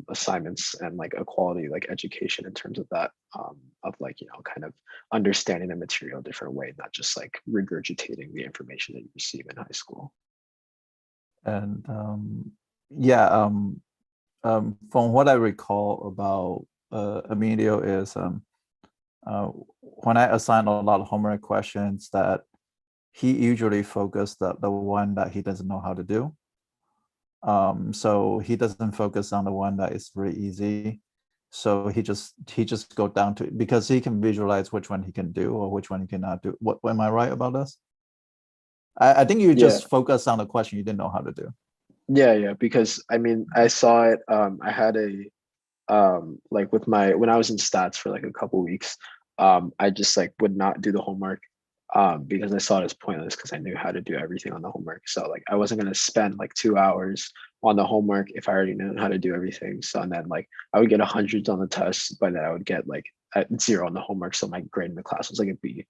assignments, and like a quality like education in terms of that, of like, you know, kind of understanding the material a different way, not just like regurgitating the information that you receive in high school. And yeah, from what I recall about Emilio is when I assign a lot of homework questions, that he usually focused the one that he doesn't know how to do. So he doesn't focus on the one that is really easy. So he just go down to, because he can visualize which one he can do or which one he cannot do. What, am I right about this? I think you just focus on the question you didn't know how to do. Yeah, because I mean, I saw it. I had a like with my, when I was in stats for like a couple weeks, I just like would not do the homework because I saw it as pointless, because I knew how to do everything on the homework. So like I wasn't gonna spend like 2 hours on the homework if I already knew how to do everything. So, and then like I would get 100s on the test, but then I would get like a 0 on the homework. So my grade in the class was like a B.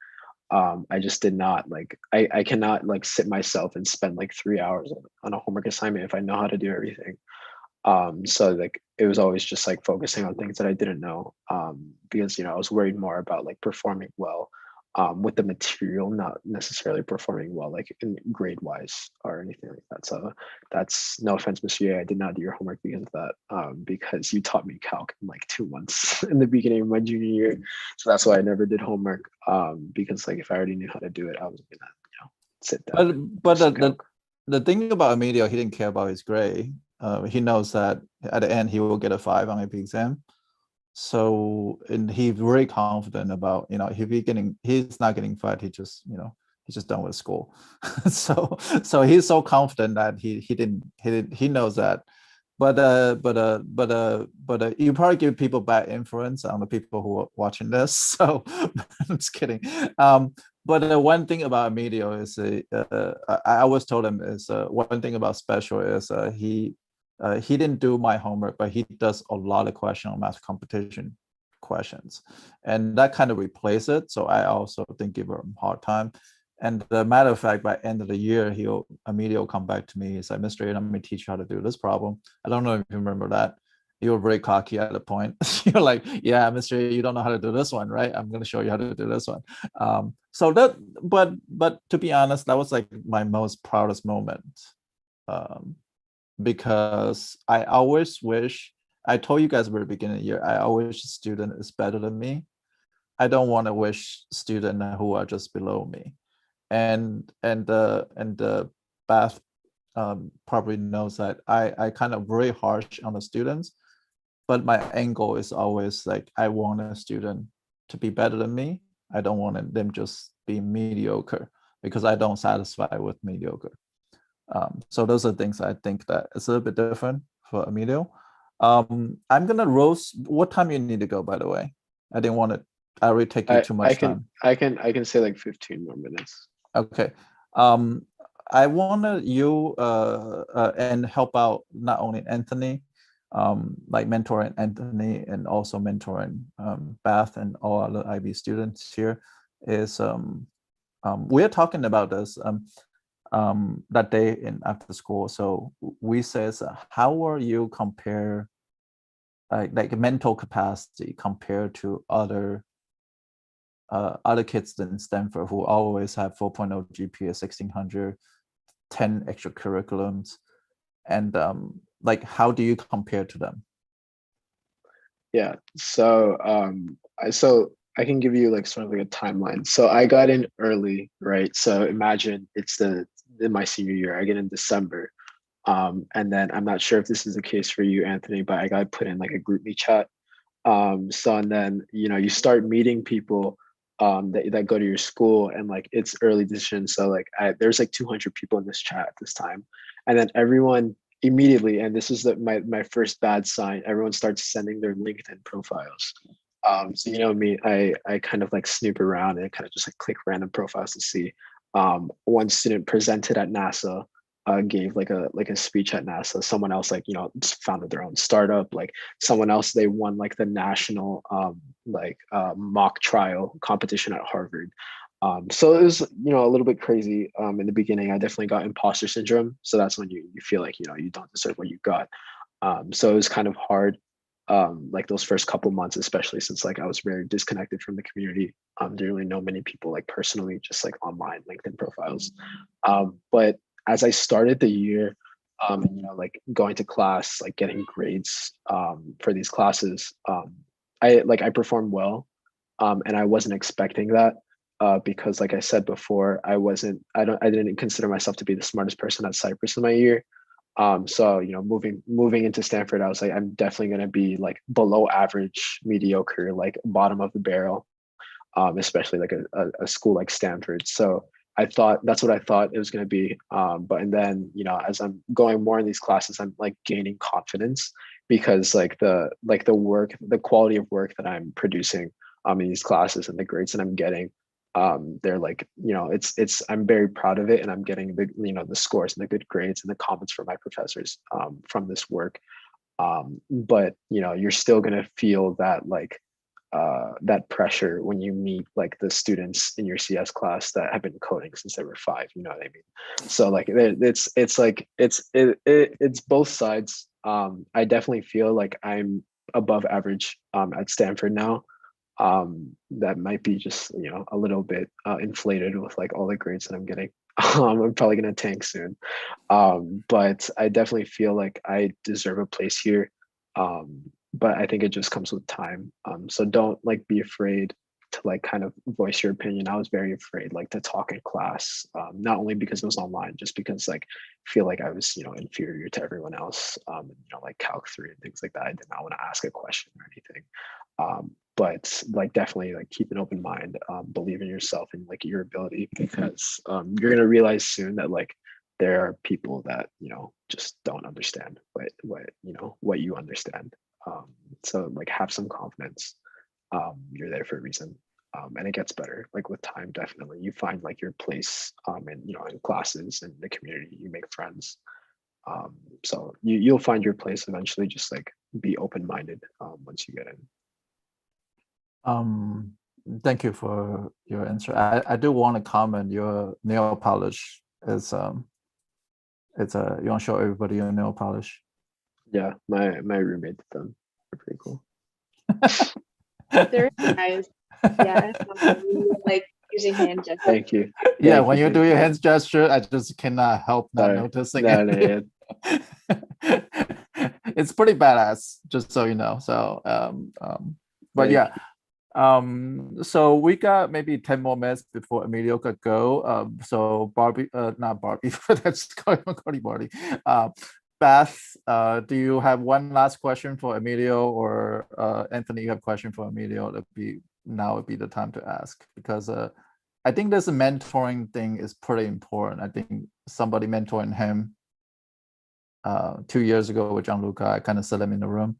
I just did not like, I cannot like sit myself and spend like 3 hours on a homework assignment if I know how to do everything. So like it was always just like focusing on things that I didn't know, because, you know, I was worried more about like performing well with the material, not necessarily performing well like in grade wise or anything like that. So that's, no offense, Mr. Ye, I did not do your homework because of that, because you taught me calc in like 2 months in the beginning of my junior year. So that's why I never did homework, because like if I already knew how to do it, I was gonna, you know, sit down. But the thing about Emilio, he didn't care about his grade. He knows that at the end he will get a 5 on AP exam. So, and he's very confident about, you know, if he's not getting 5, he just, you know, he's just done with school. so he's so confident that he knows that. But you probably give people bad influence on the people who are watching this. So I'm just kidding. But the one thing about Emilio is, I always told him is, one thing about special is he didn't do my homework, but he does a lot of question on math competition questions, and that kind of replaces it. So I also didn't give him a hard time. And the matter of fact, by end of the year, Emilio will come back to me. He's like, Mr. A, let me teach you how to do this problem. I don't know if you remember that. You were very cocky at the point. You're like, yeah, Mr. A, you don't know how to do this one, right? I'm going to show you how to do this one. So that, but to be honest, that was like my most proudest moment. Because I always wish, I told you guys at the beginning of the year, I always wish a student is better than me. I don't want to wish students who are just below me. And Beth probably knows that I kind of very harsh on the students, but my angle is always like, I want a student to be better than me. I don't want them just be mediocre, because I don't satisfy with mediocre. So those are things I think that it's a little bit different for Emilio. I'm gonna roast. What time you need to go, by the way? I didn't want to. I already take you too much time. I can say like 15 more minutes. Okay. I wanted you and help out not only Anthony, like mentoring Anthony and also mentoring Beth and all other IB students here. Is we're talking about this that day in after school. So we says, how are you compare like mental capacity compared to other kids in Stanford who always have 4.0 GPA, 1600, 10 extracurriculums, and like how do you compare to them? Yeah, so I can give you like sort of like a timeline. So I got in early, right? So imagine it's in my senior year, I get in December. And then I'm not sure if this is the case for you, Anthony, but I got put in like a GroupMe chat. So and then you start meeting people that go to your school, and like it's early decision. So like there's like 200 people in this chat at this time, and then everyone immediately, and this is my first bad sign, everyone starts sending their LinkedIn profiles. So me, I kind of like snoop around and kind of just like click random profiles to see. One student presented at NASA, gave like a speech at NASA. Someone else like just founded their own startup. Like someone else, they won like the national mock trial competition at Harvard. So it was a little bit crazy in the beginning. I definitely got imposter syndrome. So that's when you feel like you don't deserve what you got. So it was kind of hard like those first couple months, especially since like I was very disconnected from the community. Didn't really know many people like personally, just like online LinkedIn profiles. But as I started the year, like going to class, like getting grades for these classes, I performed well, and I wasn't expecting that. Because like I said before, I didn't consider myself to be the smartest person at Cypress in my year. So moving into Stanford, I was like, I'm definitely going to be like below average, mediocre, like bottom of the barrel, especially like a school like Stanford. So that's what I thought it was going to be. And then as I'm going more in these classes, I'm like gaining confidence, because like the quality of work that I'm producing in these classes and the grades that I'm getting, they're like I'm very proud of it, and I'm getting the scores and the good grades and the comments from my professors from this work. But you're still going to feel that like that pressure when you meet like the students in your CS class that have been coding since they were 5. You know what I mean? So like it's both sides. I definitely feel like I'm above average at Stanford now. That might be just a little bit inflated with like all the grades that I'm getting. I'm probably gonna tank soon, but I definitely feel like I deserve a place here. But I think it just comes with time. So don't like be afraid to like kind of voice your opinion. I was very afraid like to talk in class, not only because it was online, just because like I feel like I was inferior to everyone else. Like Calc 3 and things like that. I did not want to ask a question or anything. But like definitely like keep an open mind, believe in yourself and like your ability, because you're gonna realize soon that like there are people that just don't understand what you understand. So like have some confidence. You're there for a reason. And it gets better like with time. Definitely you find like your place in classes and the community, you make friends. So you'll find your place eventually. Just like be open-minded once you get in. Thank you for your answer. I do want to comment your nail polish is you want to show everybody your nail polish? Yeah, my roommate did them. They're pretty cool. They're nice. Yeah, like using hand gestures. Thank you. Yeah, when you do your hands gesture, I just cannot help not Sorry. noticing No, it. It's pretty badass, just so you know. So but yeah. So we got maybe 10 more minutes before Emilio could go. So Barbie, not Barbie, that's Cody Barty. Beth, do you have one last question for Emilio, or Anthony, you have a question for Emilio? Now would be the time to ask, because I think this mentoring thing is pretty important. I think somebody mentoring him 2 years ago with Gianluca, I kind of set him in the room.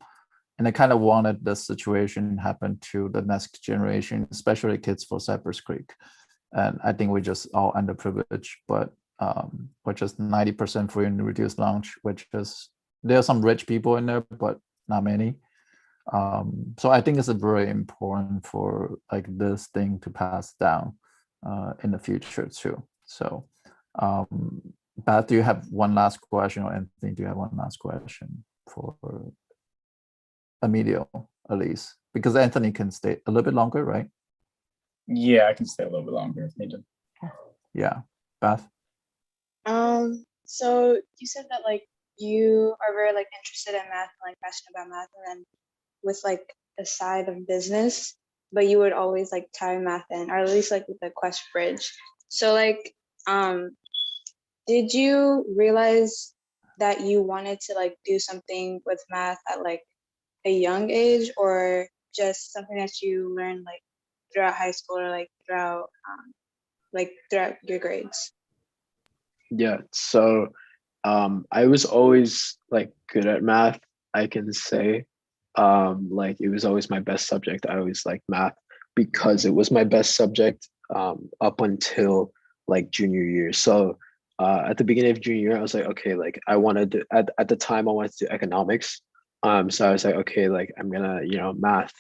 And I kind of wanted this situation happen to the next generation, especially kids for Cypress Creek. And I think we just all underprivileged, but we're just 90% free and reduced lunch, which is, there are some rich people in there, but not many. So I think it's very important for like this thing to pass down in the future too. So Beth, do you have one last question, or Anthony, do you have one last question for Emilio, at least, because Anthony can stay a little bit longer, right? Yeah, I can stay a little bit longer if needed. Yeah, Beth. So you said that like you are very like interested in math and like passionate about math, and then with like a side of business, but you would always like tie math in, or at least like with the QuestBridge. So like, did you realize that you wanted to like do something with math at like a young age, or just something that you learned like throughout high school or like throughout your grades? Yeah. So I was always like good at math, I can say. Like it was always my best subject. I always liked math because it was my best subject up until like junior year. So at the beginning of junior year, I was like, okay, like I wanted to, at the time I wanted to do economics. So I was like, okay, like I'm gonna, math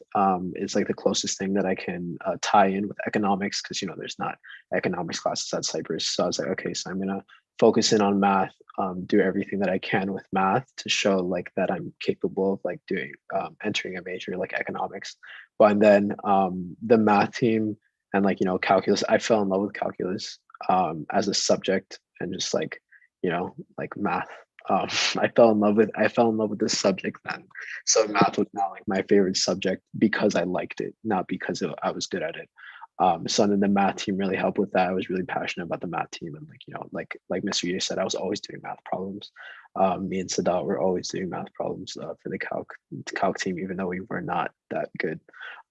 is like the closest thing that I can tie in with economics because there's not economics classes at Cyprus. So I was like, okay, so I'm gonna focus in on math, do everything that I can with math to show like that I'm capable of like doing entering a major like economics. But then the math team and like calculus, I fell in love with calculus as a subject and just like math. I fell in love with this subject then. So math was now like my favorite subject because I liked it, not because I was good at it. So then the math team really helped with that. I was really passionate about the math team, and like Mr. Ye said, I was always doing math problems. Me and Sadat were always doing math problems for the calc team, even though we were not that good.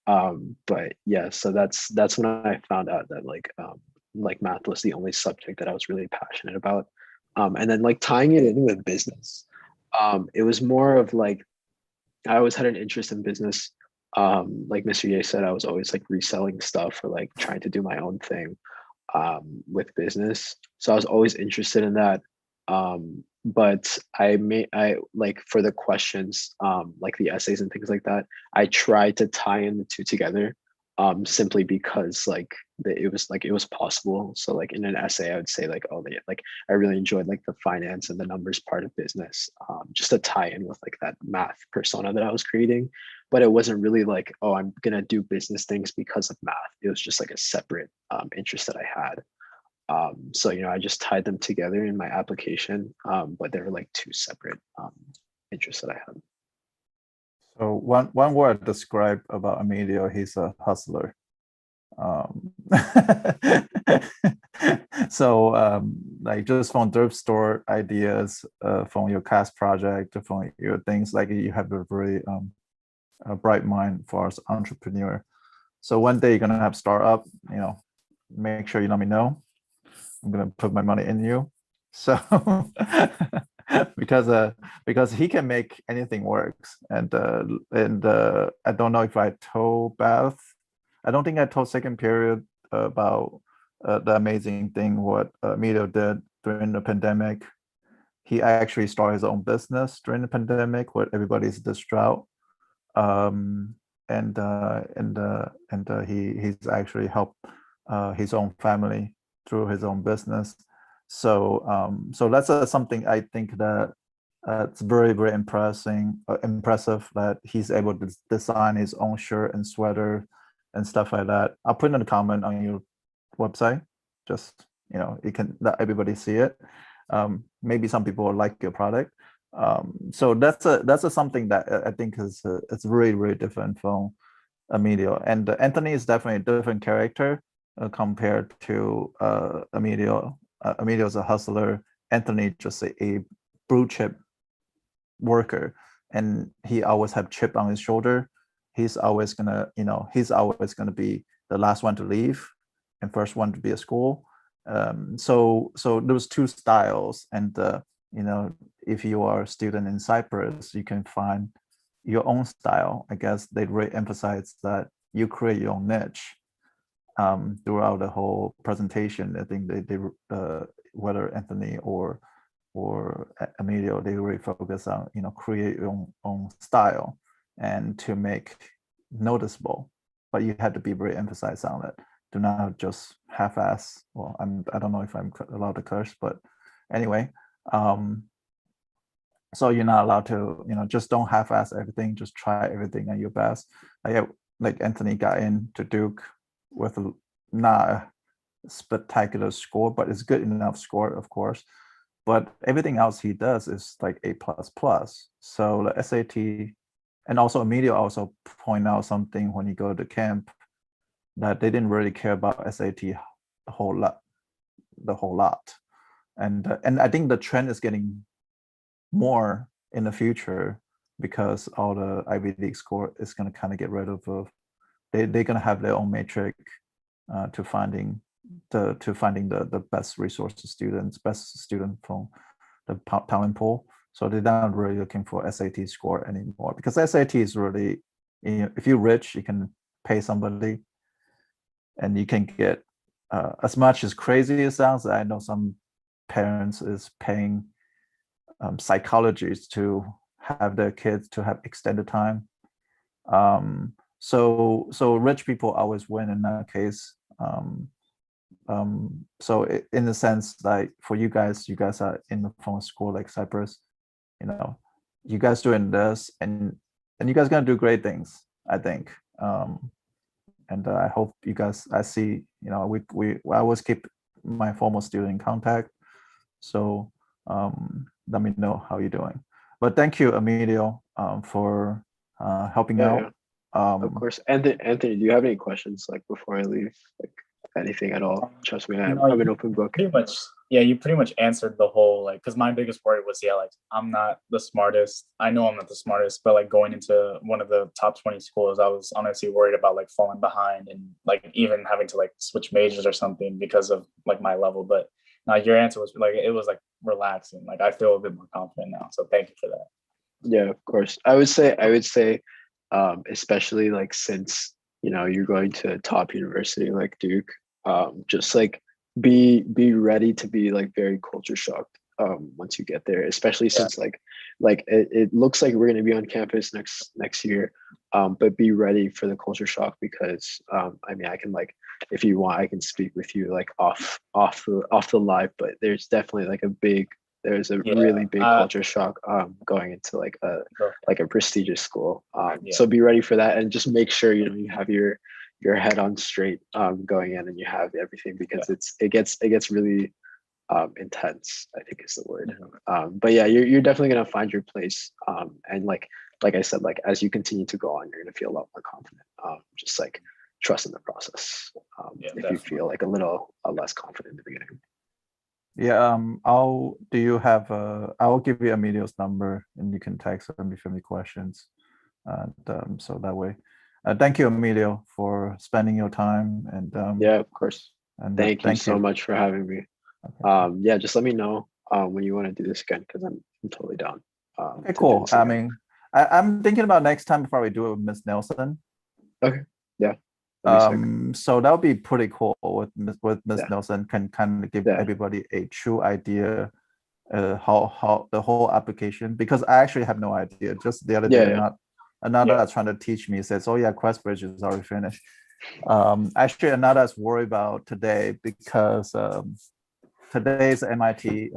But yeah, so that's when I found out that like math was the only subject that I was really passionate about. And then like tying it in with business, it was more of like I always had an interest in business. Like Mr. Ye said, I was always like reselling stuff or like trying to do my own thing with business. So I was always interested in that. But I like for the questions, like the essays and things like that, I tried to tie in the two together, simply because it was possible. So like in an essay, I would say like, oh, like I really enjoyed like the finance and the numbers part of business, just to tie in with like that math persona that I was creating. But it wasn't really like, oh, I'm gonna do business things because of math. It was just like a separate interest that I had. So I just tied them together in my application, but they were like two separate interests that I had. So one word describe about Emilio, he's a hustler. So like just from thrift store ideas, from your cast project, from your things, like you have a very a bright mind for as entrepreneur. So one day you're gonna have startup, make sure you let me know. I'm gonna put my money in you. So because he can make anything works, and I don't know if I told Beth. I don't think I told second period about the amazing thing what Emilio did during the pandemic. He actually started his own business during the pandemic where everybody's distraught. And he's actually helped his own family through his own business. So that's something I think that it's very, very impressive that he's able to design his own shirt and sweater and stuff like that. I'll put in a comment on your website, just you can let everybody see it. Maybe some people like your product. So that's something that I think is it's really, really different from Emilio. And Anthony is definitely a different character compared to Emilio. Emilio's a hustler. Anthony just a blue chip worker, and he always have chip on his shoulder. He's always gonna be the last one to leave and first one to be at school. So those two styles, and if you are a student in Cyprus, you can find your own style. I guess they really emphasize that you create your own niche throughout the whole presentation. I think they whether Anthony or Emilio, they really focus on create your own style and to make noticeable. But you have to be very emphasized on it. Do not just half-ass. Well, I don't know if I'm allowed to curse, but anyway. So you're not allowed to, just don't half-ass everything. Just try everything at your best. Like Anthony got into Duke with not a spectacular score, but it's good enough score, of course. But everything else he does is like A++. So the SAT, and also Emilio also point out something when you go to camp that they didn't really care about SAT the whole lot. And I think the trend is getting more in the future, because all the Ivy League score is going to kind of get rid of they're going to have their own metric to finding the best resources students, best student from the talent pool. So they're not really looking for SAT score anymore, because SAT is really, if you're rich, you can pay somebody and you can get as much as crazy as it sounds. I know some parents is paying psychologists to have their kids to have extended time. So rich people always win in that case. So in a sense, like for you guys are in the from a school like Cyprus, you guys doing this, and you guys gonna do great things, I think. And I hope you guys, I see, I always keep my former student in contact. So let me know how you're doing. But thank you, Emilio, for helping out. Of course. Anthony, do you have any questions like before I leave? Like anything at all? Trust me, I'm an open book. Pretty much, yeah, you pretty much answered the whole, like, because my biggest worry was, like, I'm not the smartest. I know I'm not the smartest, but like going into one of the top 20 schools, I was honestly worried about like falling behind and like even having to like switch majors or something because of like my level. But your answer was like, it was like relaxing. Like I feel a bit more confident now. So thank you for that. Yeah, of course. I would say, especially like since you're going to a top university like Duke, just like be ready to be like very culture shocked once you get there, especially since like it looks like we're going to be on campus next year, but be ready for the culture shock, because I mean, I can, like, if you want, I can speak with you like off the live, but there's definitely like there's a really big culture shock going into like a prestigious school. So be ready for that, and just make sure you have your head on straight going in, and you have everything, because it gets really intense, I think is the word. But yeah, you're definitely gonna find your place, and like I said, like as you continue to go on, you're gonna feel a lot more confident. Just like trust in the process. If definitely. You feel like a little less confident in the beginning. Yeah, I'll give you Emilio's number, and you can text him if you have any questions. And so that way, thank you, Emilio, for spending your time. And yeah, of course. And thank you so much for having me. Okay. Yeah, just let me know when you want to do this again, because I'm totally down. Okay, cool. I mean, I'm thinking about next time before we do it with Miss Nelson. Okay. Yeah. So that would be pretty cool with Miss Nelson, can kind of give everybody a true idea how the whole application, because I actually have no idea. Just the other day, another trying to teach me says, "Oh yeah, QuestBridge is already finished." Actually, another is worried about today, because today's MIT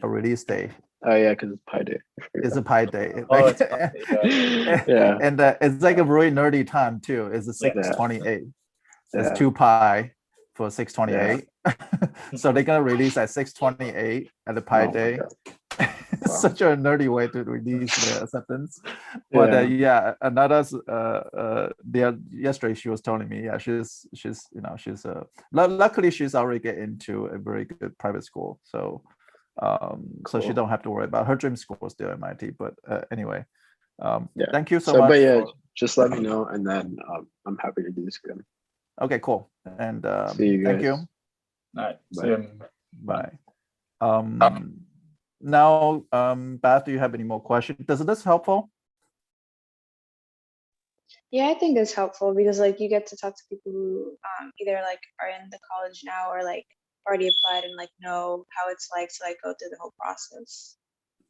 a release day. Oh yeah, because it's Pi Day. It's a Pi Day. It's Pi Day, yeah. And it's like a really nerdy time too. It's a 628. It's 2 pi for 628. So they're gonna release at 628 at the Pi Day. It's such a nerdy way to release the acceptance. But another's yesterday she was telling me, she's luckily she's already get into a very good private school. So so she don't have to worry about her dream school is still MIT. But anyway, thank you so much. But yeah, just let me know, and then I'm happy to do this again. Okay, cool. And see you guys. Thank you. All right. Bye. See you. Bye. Now, Beth, do you have any more questions? Does this helpful? Yeah, I think it's helpful, because like you get to talk to people who either like are in the college now, or like already applied and like know how it's like to like go through the whole process.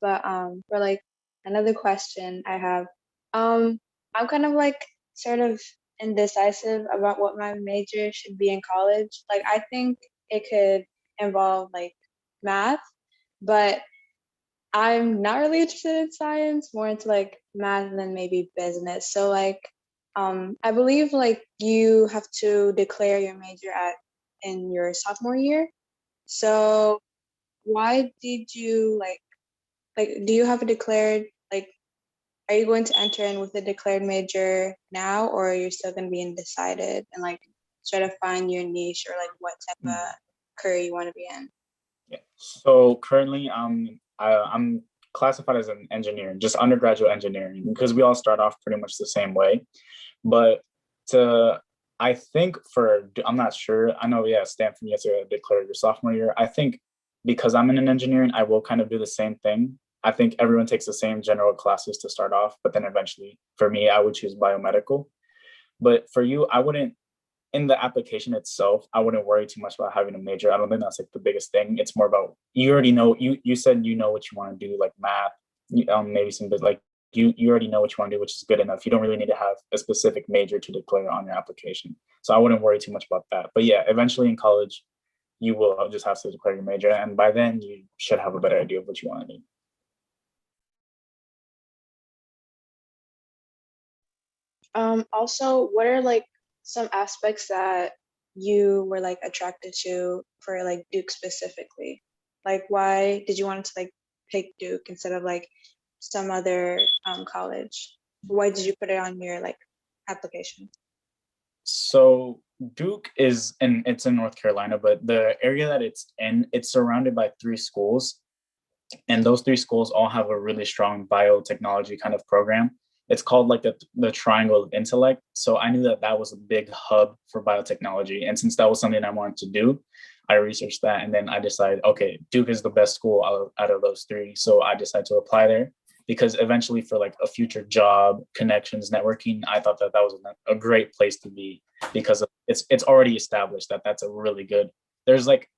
But for like another question I have, I'm kind of like sort of indecisive about what my major should be in college. Like I think it could involve like math, but I'm not really interested in science, more into like math and then maybe business. So like I believe like you have to declare your major in your sophomore year. So why did you like do you have a declared, like, are you going to enter in with a declared major now, or are you still going to be undecided and like try to find your niche, or like what type of career you want to be in? Yeah. So currently I'm I'm classified as an engineer, just undergraduate engineering, because we all start off pretty much the same way. But to I think I'm not sure. I know, yeah, Stanford, you have to declare your sophomore year. I think because I'm in an engineering, I will kind of do the same thing. I think everyone takes the same general classes to start off, but then eventually, for me, I would choose biomedical. But for you, I wouldn't, in the application itself, I wouldn't worry too much about having a major. I don't think that's like the biggest thing. It's more about, you already know, you said you know what you want to do, like math, maybe some bit like you already know what you want to do, which is good enough. You don't really need to have a specific major to declare on your application. So I wouldn't worry too much about that. But yeah, eventually in college, you will just have to declare your major. And by then you should have a better idea of what you want to do. Also, what are like some aspects that you were like attracted to for like Duke specifically? Like, why did you want to like pick Duke instead of like some other college? Why did you put it on your like application? So Duke it's in North Carolina, but the area that it's in, it's surrounded by 3 schools. And those 3 schools all have a really strong biotechnology kind of program. It's called like the triangle of intellect. So I knew that that was a big hub for biotechnology. And since that was something I wanted to do, I researched that. And then I decided, okay, Duke is the best school out of those 3. So I decided to apply there because eventually for like a future job, connections, networking, I thought that that was a great place to be because it's already established that that's a really good, there's like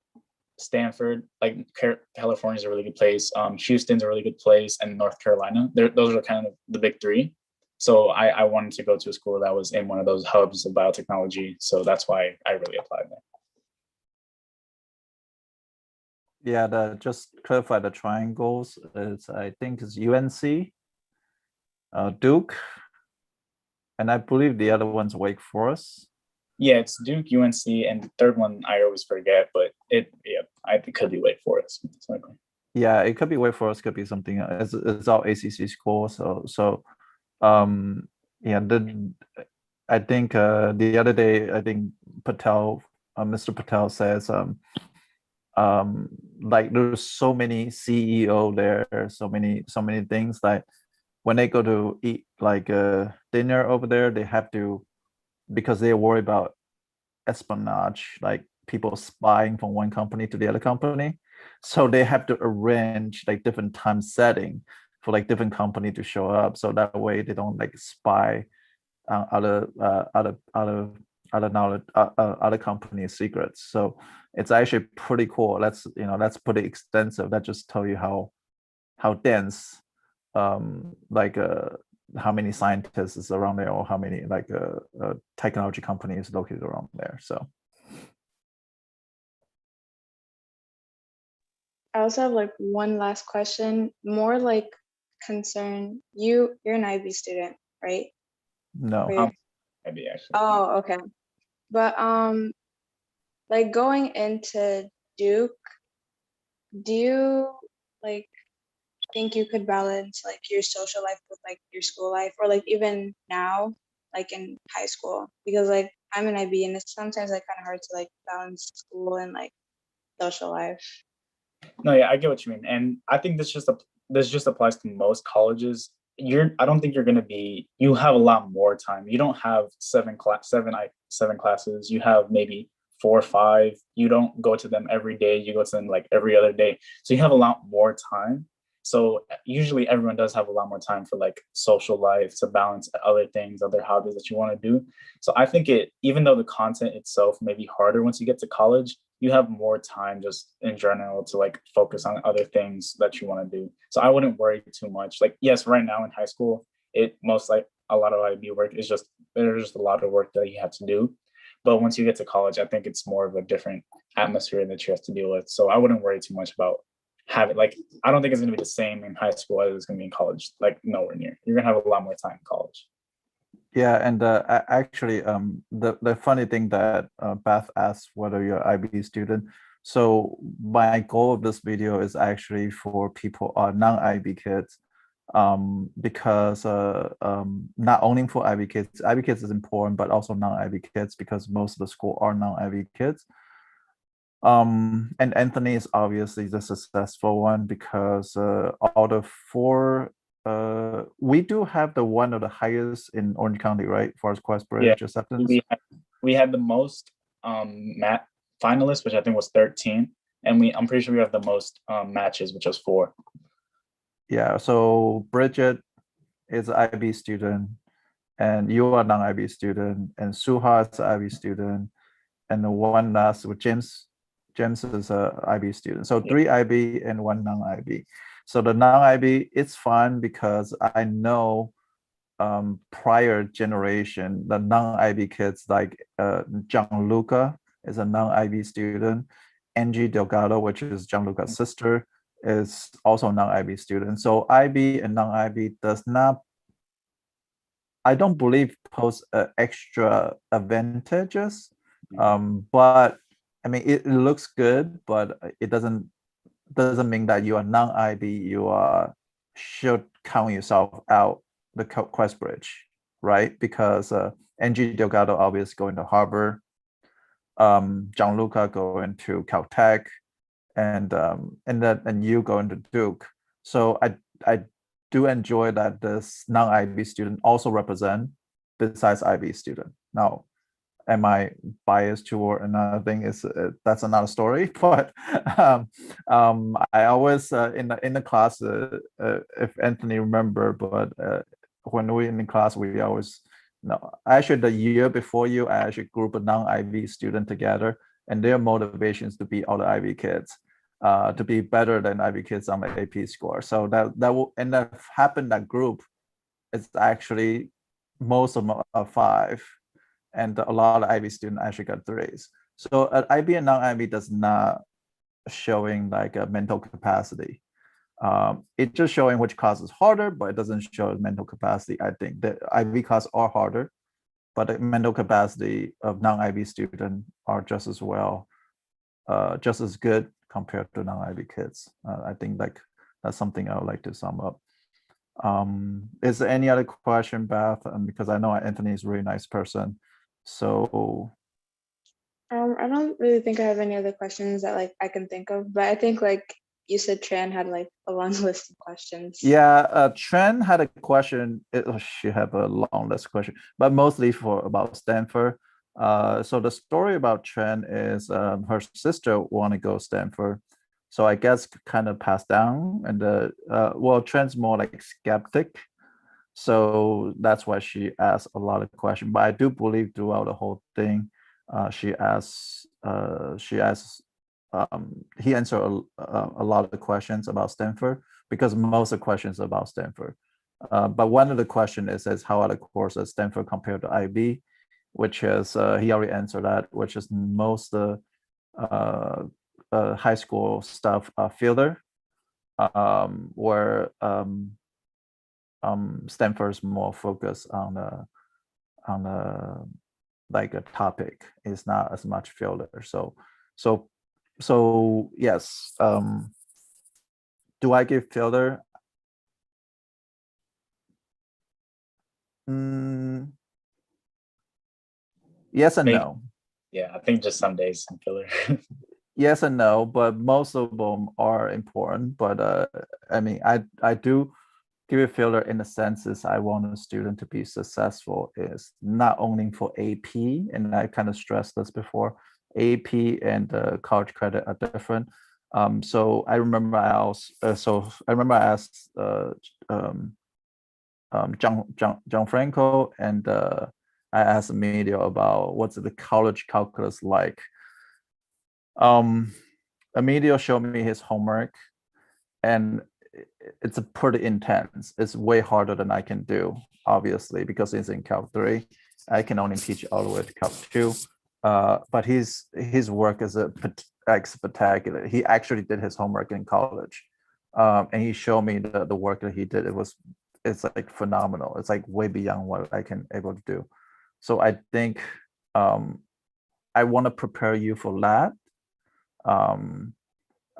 Stanford, like California is a really good place. Houston's a really good place, and North Carolina. Those are kind of the big 3. So I wanted to go to a school that was in one of those hubs of biotechnology. So that's why I really applied there. Yeah, just clarify the triangles. I think it's UNC, Duke, and I believe the other one's Wake Forest. Yeah, it's Duke, UNC, and the third one I always forget, but I think it could be Wake Forest. Yeah, it could be Wake Forest, could be something else. It's all ACC school. Yeah, I think the other day, I think Mr. Patel says like there's so many CEO there, so many things, like when they go to eat like dinner over there, they have to, because they're worried about espionage, like people spying from one company to the other company. So they have to arrange like different time setting for like different company to show up. So that way they don't like spy other companies' secrets. So it's actually pretty cool. That's pretty extensive. That just tell you how dense like how many scientists is around there, or how many like technology companies located around there. So I also have like one last question, more like concern. You're an IB student, right? no. Maybe actually. Oh, okay. But like going into Duke, do you like think you could balance like your social life with like your school life, or like even now, like in high school? Because like I'm an IB and it's sometimes like kind of hard to like balance school and like social life. No, yeah, I get what you mean, and I think this just applies to most colleges. I don't think you have a lot more time. You don't have 7 classes. You have maybe 4 or 5. You don't go to them every day. You go to them like every other day. So you have a lot more time. So usually everyone does have a lot more time for like social life, to balance other things, other hobbies that you want to do. So I think even though the content itself may be harder once you get to college, you have more time just in general to like focus on other things that you want to do. So I wouldn't worry too much. Like, yes, right now in high school, most like a lot of IB work is there's just a lot of work that you have to do. But once you get to college, I think it's more of a different atmosphere that you have to deal with. So I wouldn't worry too much about like, I don't think it's going to be the same in high school as it's going to be in college. Like, nowhere near. You're going to have a lot more time in college. Yeah, and actually, the funny thing that Beth asked whether you're IB student. So my goal of this video is actually for people non-IB kids, because not only for IB kids is important, but also non-IB kids, because most of the school are non-IB kids. And Anthony is obviously the successful one because out of four, we do have the one of the highest in Orange County, right? For QuestBridge acceptance. We had the most mat finalists, which I think was 13, and I'm pretty sure we have the most matches, which was 4. Yeah, so Bridget is an IB student, and you are non-IB student, and Suha is an IB student, and the one last with James is a IB student. So 3 IB and 1 non-IB. So the non-IB, it's fun because I know prior generation, the non-IB kids like Gianluca is a non-IB student. Angie Delgado, which is Gianluca's sister, is also a non-IB student. So IB and non-IB does not, I don't believe, pose extra advantages. But I mean, it looks good, but it doesn't mean that you are non-IB, you should count yourself out the QuestBridge, right? Because Angie Delgado obviously going to Harvard, Gianluca going to Caltech, and you going to Duke. So I do enjoy that this non-IB student also represent besides IB student. Now, am I biased toward another thing? Is that's another story. But I always in the class, if Anthony remember, but when we in the class, we always actually the year before you, I actually group a non-IB student together, and their motivation is to beat all the IB kids, to be better than IB kids on the AP score. So that will and that happened. That group is actually most of them are 5. And a lot of IB students actually got 3s. So IB and non-IB does not showing like a mental capacity. It's just showing which class is harder, but it doesn't show mental capacity. I think the IB classes are harder, but the mental capacity of non-IB students are just as well, just as good compared to non-IB kids. I think like that's something I would like to sum up. Is there any other question, Beth? Because I know Anthony is a really nice person. So I don't really think I have any other questions that like I can think of, but I think like you said Tran had like a long list of questions. yeah, Tran had a question. She had a long list of questions, but mostly about Stanford. So the story about Tran is her sister want to go Stanford. So I guess kind of passed down, and well, Tran's more like skeptic. So that's why she asked a lot of questions. But I do believe throughout the whole thing, he answered a lot of the questions about Stanford, because most of the questions are about Stanford. But one of the questions is how are the courses at Stanford compared to IB, which is he already answered that, which is most high school stuff fielder, where Stanford's more focused on the like a topic. It's not as much fielder. So yes. Do I give fielder? Yes and Maybe. no. Yeah, I think just some days some filler. Yes and no, but most of them are important. But I mean, I do give a fielder in the sense is I want a student to be successful is not only for AP, and I kind of stressed this before, AP and college credit are different. So I remember I asked Gianfranco and I asked Emilio about what's the college calculus like. Emilio showed me his homework, and it's a pretty intense. It's way harder than I can do, obviously, because it's in Calc 3. I can only teach all the way to Calc 2. But his work is spectacular. He actually did his homework in college, and he showed me the work that he did. It's like phenomenal. It's like way beyond what I can able to do. So I think I want to prepare you for that,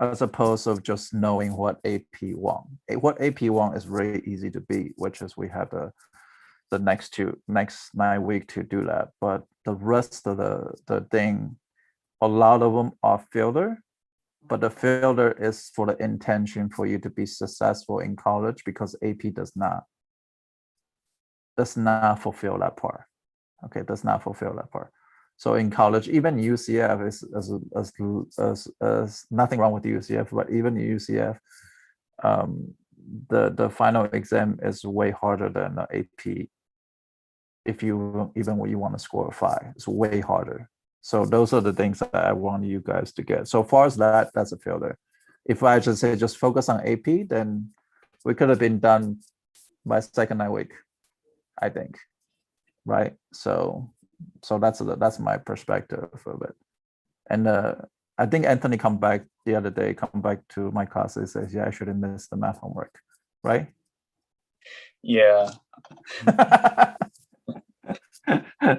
as opposed to just knowing what AP want. What AP want is really easy to beat, which is we have the next 9 weeks to do that. But the rest of the thing, a lot of them are filter, but the filter is for the intention for you to be successful in college, because AP does not fulfill that part. Okay, does not fulfill that part. So in college, even UCF is as nothing wrong with UCF, but even UCF, the final exam is way harder than the AP. If you even when you want to score a 5, it's way harder. So those are the things that I want you guys to get. So far as that's a filter. If I just say just focus on AP, then we could have been done by second night week, I think. Right. So that's my perspective of it. And I think Anthony come back to my class and says, yeah, I should have missed the math homework. Right? Yeah.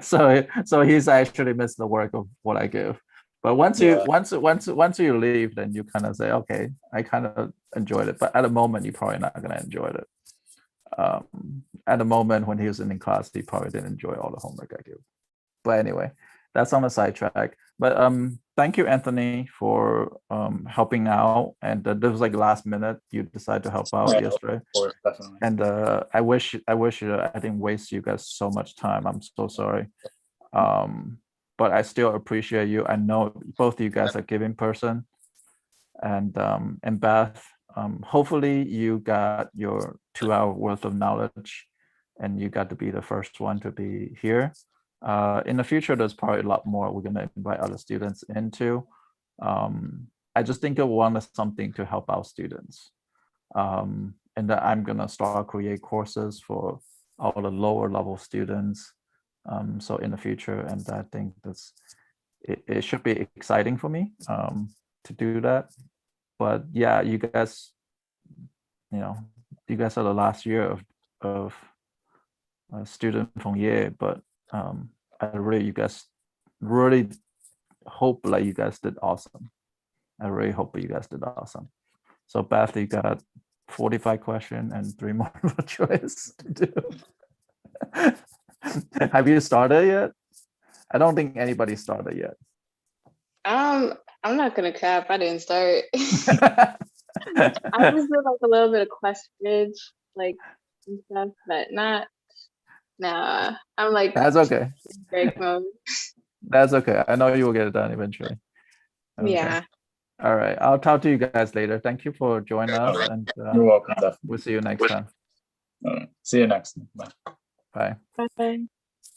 so he's actually missed the work of what I give. But once you leave, then you kind of say, okay, I kind of enjoyed it. But at the moment, you're probably not gonna enjoy it. At the moment when he was in class, he probably didn't enjoy all the homework I give. But anyway, that's on the sidetrack. But thank you, Anthony, for helping out. And this was like last minute. You decided to help out yesterday. Of course, definitely. And I wish I didn't waste you guys so much time. I'm so sorry. But I still appreciate you. I know both of you guys are giving person. And Beth, hopefully you got your 2-hour worth of knowledge, and you got to be the first one to be here. In the future, there's probably a lot more we're gonna invite other students into. I just think I wanted something to help our students. And that I'm gonna start create courses for all the lower level students. So in the future, and I think it should be exciting for me to do that. But yeah, you guys are the last year of a student from Yale, but you guys really hope like you guys did awesome. I really hope you guys did awesome. So Beth, you got 45 questions and 3 more choice to do. Have you started yet? I don't think anybody started yet. I'm not gonna cap. I didn't start. I just did like a little bit of QuestBridge, like and stuff, but not. Nah, I'm like That's okay. break mode. That's okay. I know you will get it done eventually. Okay. Yeah. All right. I'll talk to you guys later. Thank you for joining us, and You're welcome. Definitely. we'll see you next time. See you next time. Bye. Bye. Bye.